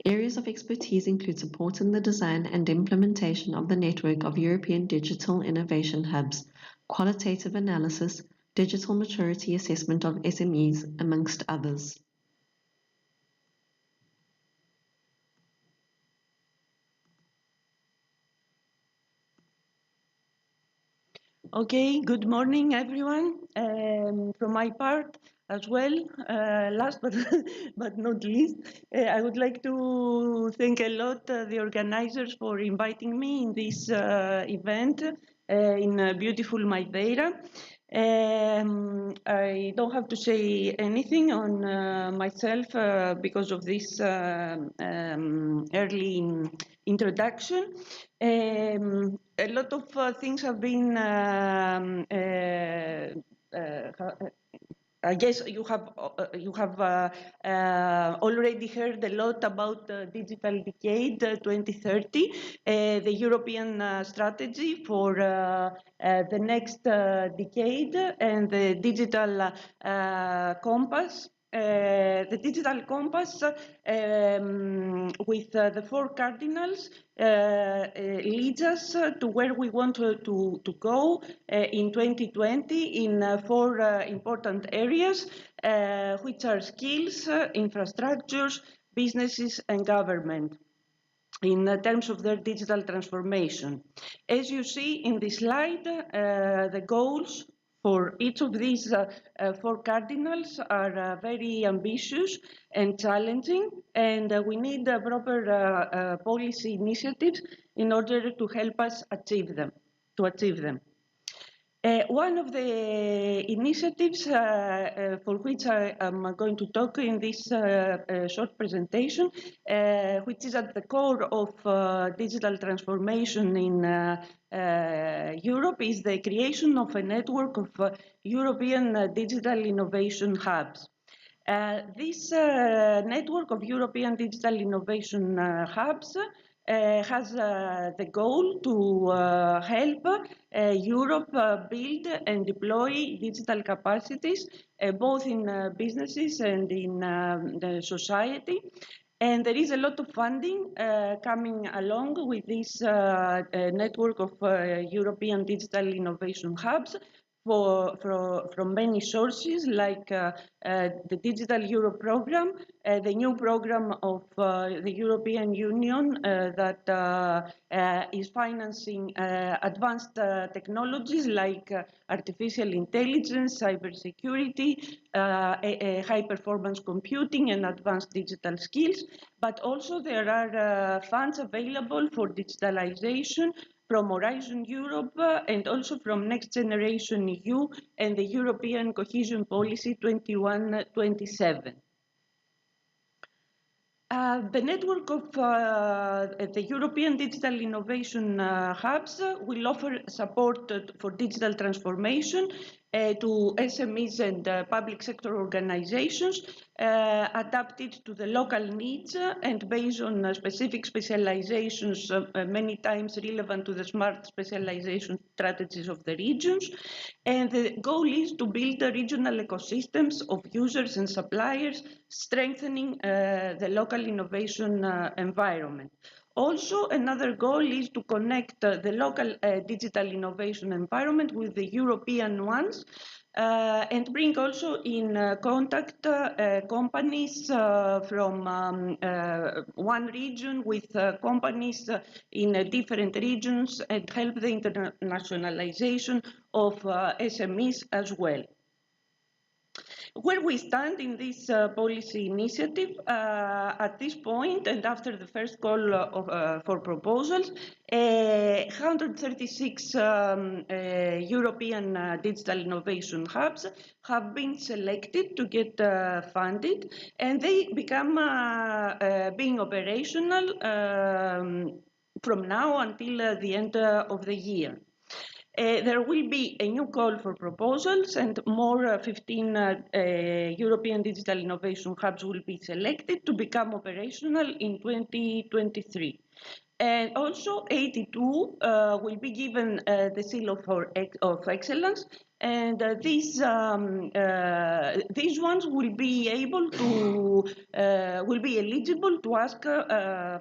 Areas of expertise include supporting the design and implementation of the network of European digital innovation hubs, qualitative analysis, digital maturity assessment of SMEs, amongst others. Okay, good morning, everyone. From my part, as well. Last but, but not least, I would like to thank a lot the organizers for inviting me in this event in beautiful Madeira. I don't have to say anything on myself because of this early introduction. A lot of things have been I guess you have already heard a lot about the Digital Decade 2030, the European strategy for the next decade, and the Digital Compass. The Digital Compass with the 4 cardinals leads us to where we want to go in 2020 in 4 important areas, which are skills, infrastructures, businesses, and government in terms of their digital transformation. As you see in this slide, the goals for each of these 4 cardinals are very ambitious and challenging, and we need proper policy initiatives in order to help us achieve them. One of the initiatives for which I am going to talk in this short presentation, which is at the core of digital transformation in Europe, is the creation of a network of European digital innovation hubs. This network of European digital innovation hubs has the goal to help Europe build and deploy digital capacities, both in businesses and in the society. And there is a lot of funding coming along with this network of European digital innovation hubs from many sources, like the Digital Europe program, the new program of the European Union that is financing advanced technologies like artificial intelligence, cybersecurity, high-performance computing, and advanced digital skills. But also there are funds available for digitalization from Horizon Europe and also from Next Generation EU and the European Cohesion Policy 21-27. The network of the European Digital Innovation Hubs will offer support for digital transformation to SMEs and public sector organizations, adapted to the local needs and based on specific specializations, many times relevant to the smart specialization strategies of the regions. And the goal is to build regional ecosystems of users and suppliers, strengthening the local innovation environment. Also, another goal is to connect the local digital innovation environment with the European ones and bring also in contact companies from one region with companies in different regions and help the internationalization of SMEs as well. Where we stand in this policy initiative at this point, and after the first call for proposals, 136 European digital innovation hubs have been selected to get funded, and they become being operational from now until the end of the year. There will be a new call for proposals, and more 15 European digital innovation hubs will be selected to become operational in 2023. And also 82 will be given the seal of excellence, and these ones will be able to will be eligible to ask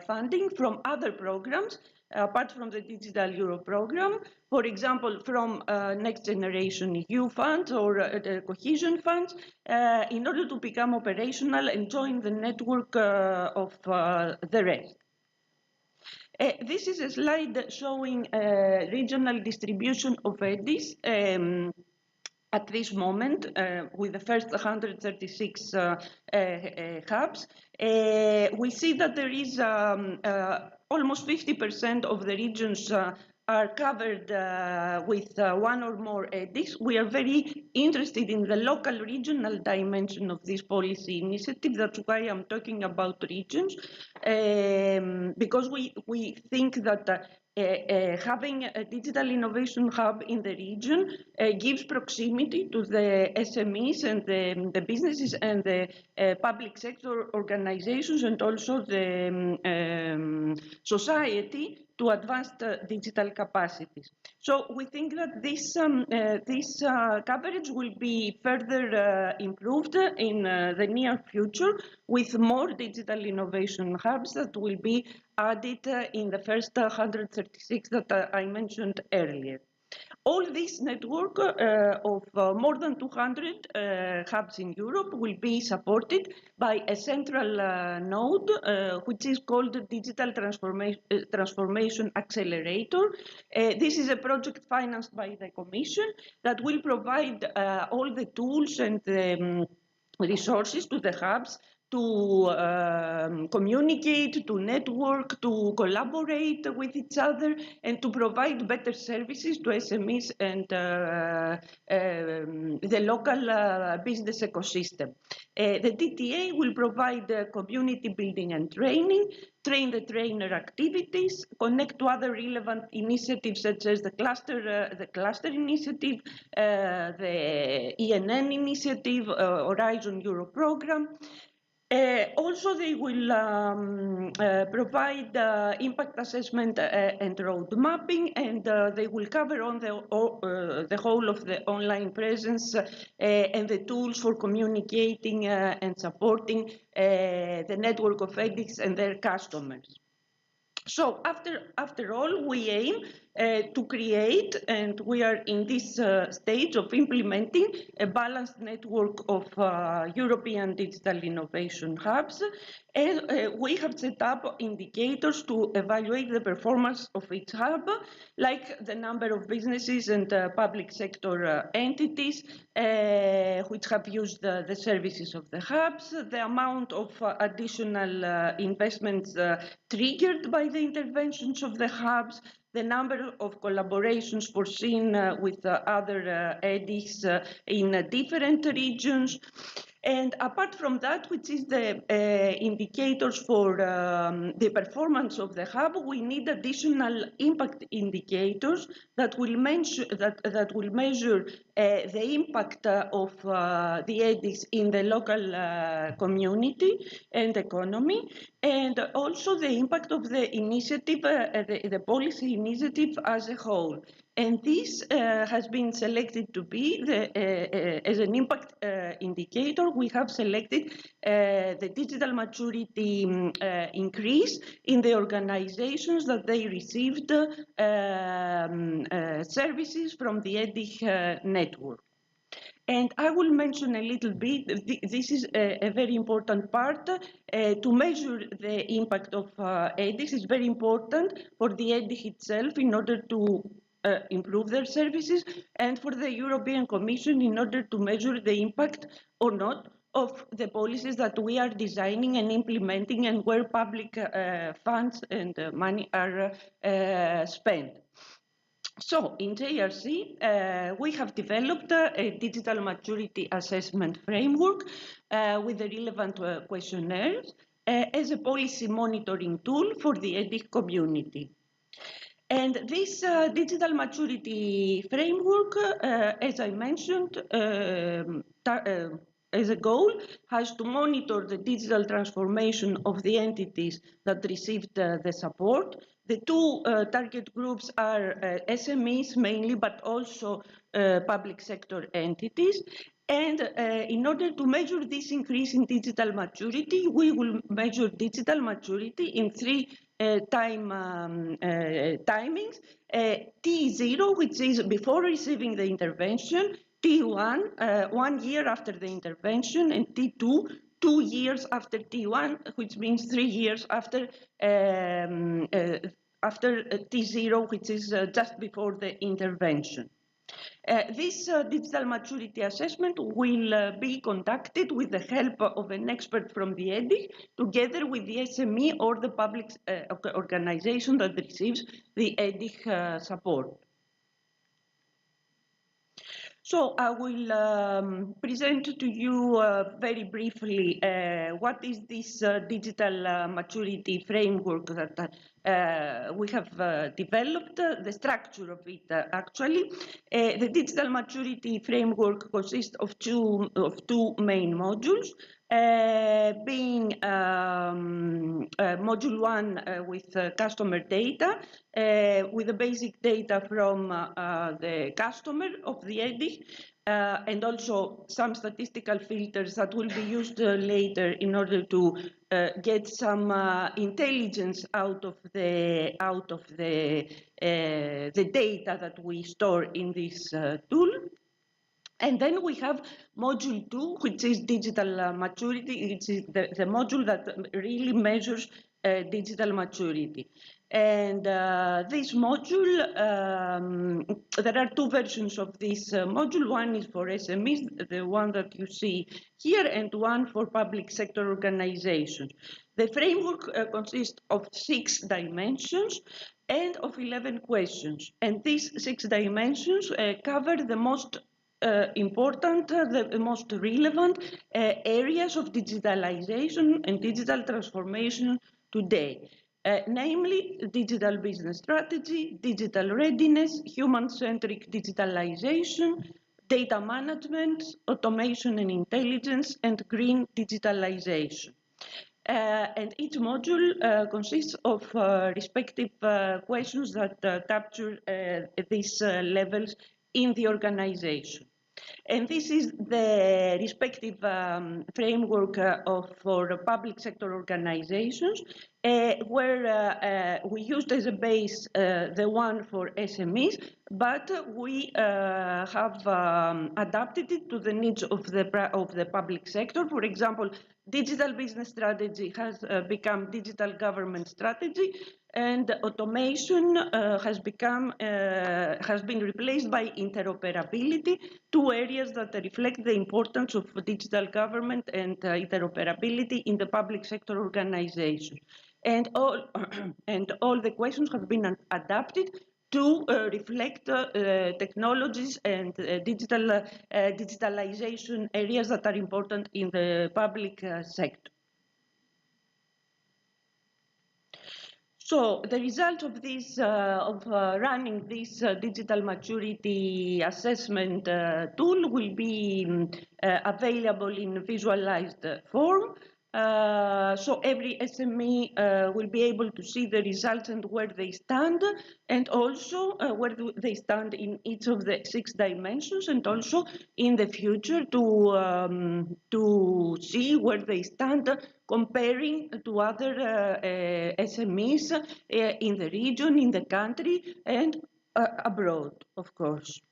funding from other programs apart from the Digital Europe program, for example, from Next Generation EU funds or the cohesion funds, in order to become operational and join the network of the rest. This is a slide showing regional distribution of EDIs. at this moment, with the first 136 hubs, we see that there is almost 50% of the regions are covered with one or more EDIs. We are very interested in the local regional dimension of this policy initiative. That's why I'm talking about regions, because we think that having a digital innovation hub in the region gives proximity to the SMEs and the businesses and the public sector organizations, and also the society, to advanced digital capacities. So we think that this coverage will be further improved in the near future with more digital innovation hubs that will be added in the first 136 that I mentioned earlier. All this network of more than 200 hubs in Europe will be supported by a central node, which is called the Digital Transformation Accelerator. This is a project financed by the Commission that will provide all the tools and the resources to the hubs to communicate, to network, to collaborate with each other, and to provide better services to SMEs and the local business ecosystem. The DTA will provide community building and training, train the trainer activities, connect to other relevant initiatives such as the cluster initiative, the ENN initiative, Horizon Europe program. Also, they will provide impact assessment and road mapping, and they will cover on the whole of the online presence and the tools for communicating and supporting the network of EDIs and their customers. So after all, we aim to create, and we are in this stage of implementing, a balanced network of European digital innovation hubs. And we have set up indicators to evaluate the performance of each hub, like the number of businesses and public sector entities which have used the services of the hubs, the amount of additional investments triggered by the interventions of the hubs, the number of collaborations foreseen with other EDIs in different regions. And apart from that, which is the indicators for the performance of the hub, we need additional impact indicators that will measure the impact of the EDIs in the local community and economy, and also the impact of the initiative, the policy initiative as a whole. And this has been selected to be as an impact indicator. We have selected the digital maturity increase in the organizations that they received services from the EDIC network. And I will mention a little bit, this is a very important part, to measure the impact of EDIs is very important for the EDIC itself in order to improve their services, and for the European Commission in order to measure the impact or not of the policies that we are designing and implementing, and where public funds and money are spent. So in JRC, we have developed a digital maturity assessment framework with the relevant questionnaires as a policy monitoring tool for the EDIC community. And this digital maturity framework, as I mentioned, as a goal, has to monitor the digital transformation of the entities that received the support. The two target groups are SMEs mainly, but also public sector entities. And in order to measure this increase in digital maturity, we will measure digital maturity in three timings. T0, which is before receiving the intervention, T1, 1 year after the intervention, and T2, 2 years after T1, which means 3 years after T0, which is just before the intervention. This digital maturity assessment will be conducted with the help of an expert from the EDIC, together with the SME or the public organization that receives the EDIC support. So I will present to you very briefly what is this digital maturity framework that we have developed, the structure of it actually. The digital maturity framework consists of two main modules. Being module 1 with customer data, with the basic data from the customer of the EDIC, and also some statistical filters that will be used later in order to get some intelligence out of the data that we store in this tool. And then we have module 2, which is digital maturity. It is the module that really measures digital maturity. And this module, there are two versions of this module. One is for SMEs, the one that you see here, and one for public sector organizations. The framework consists of 6 dimensions and of 11 questions. And these 6 dimensions cover the most important, the most relevant areas of digitalization and digital transformation today. Namely, digital business strategy, digital readiness, human-centric digitalization, data management, automation and intelligence, and green digitalization. And each module consists of respective questions that capture these levels in the organization. And this is the respective framework for public sector organizations, where we used as a base the one for SMEs, but we have adapted it to the needs of the public sector. For example, digital business strategy has become digital government strategy, and automation has been replaced by interoperability, 2 areas that reflect the importance of digital government and interoperability in the public sector organization. And all the questions have been adapted to reflect technologies and digitalization areas that are important in the public sector. So the result of this, running this digital maturity assessment tool will be available in visualized form. So every SME will be able to see the results and where they stand, and also where they stand in each of the 6 dimensions, and also in the future to see where they stand comparing to other SMEs in the region, in the country, and abroad, of course.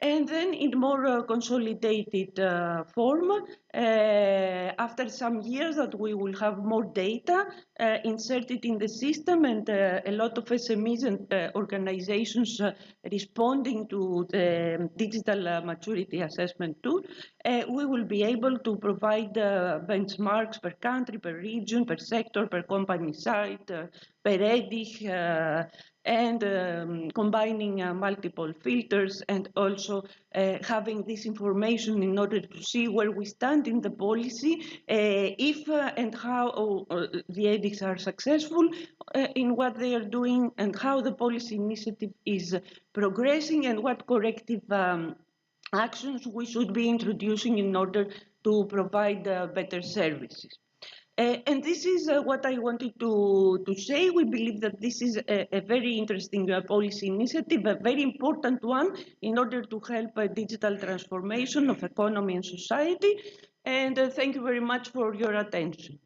And then in more consolidated form, after some years that we will have more data inserted in the system, and a lot of SMEs and organizations responding to the digital maturity assessment tool, we will be able to provide benchmarks per country, per region, per sector, per company site, per EDIC, and combining multiple filters, and also having this information in order to see where we stand in the policy, if and how the EDICs are successful in what they are doing, and how the policy initiative is progressing, and what corrective actions we should be introducing in order to provide better services. And this is what I wanted to say. We believe that this is a very interesting policy initiative, a very important one in order to help digital transformation of economy and society. And thank you very much for your attention.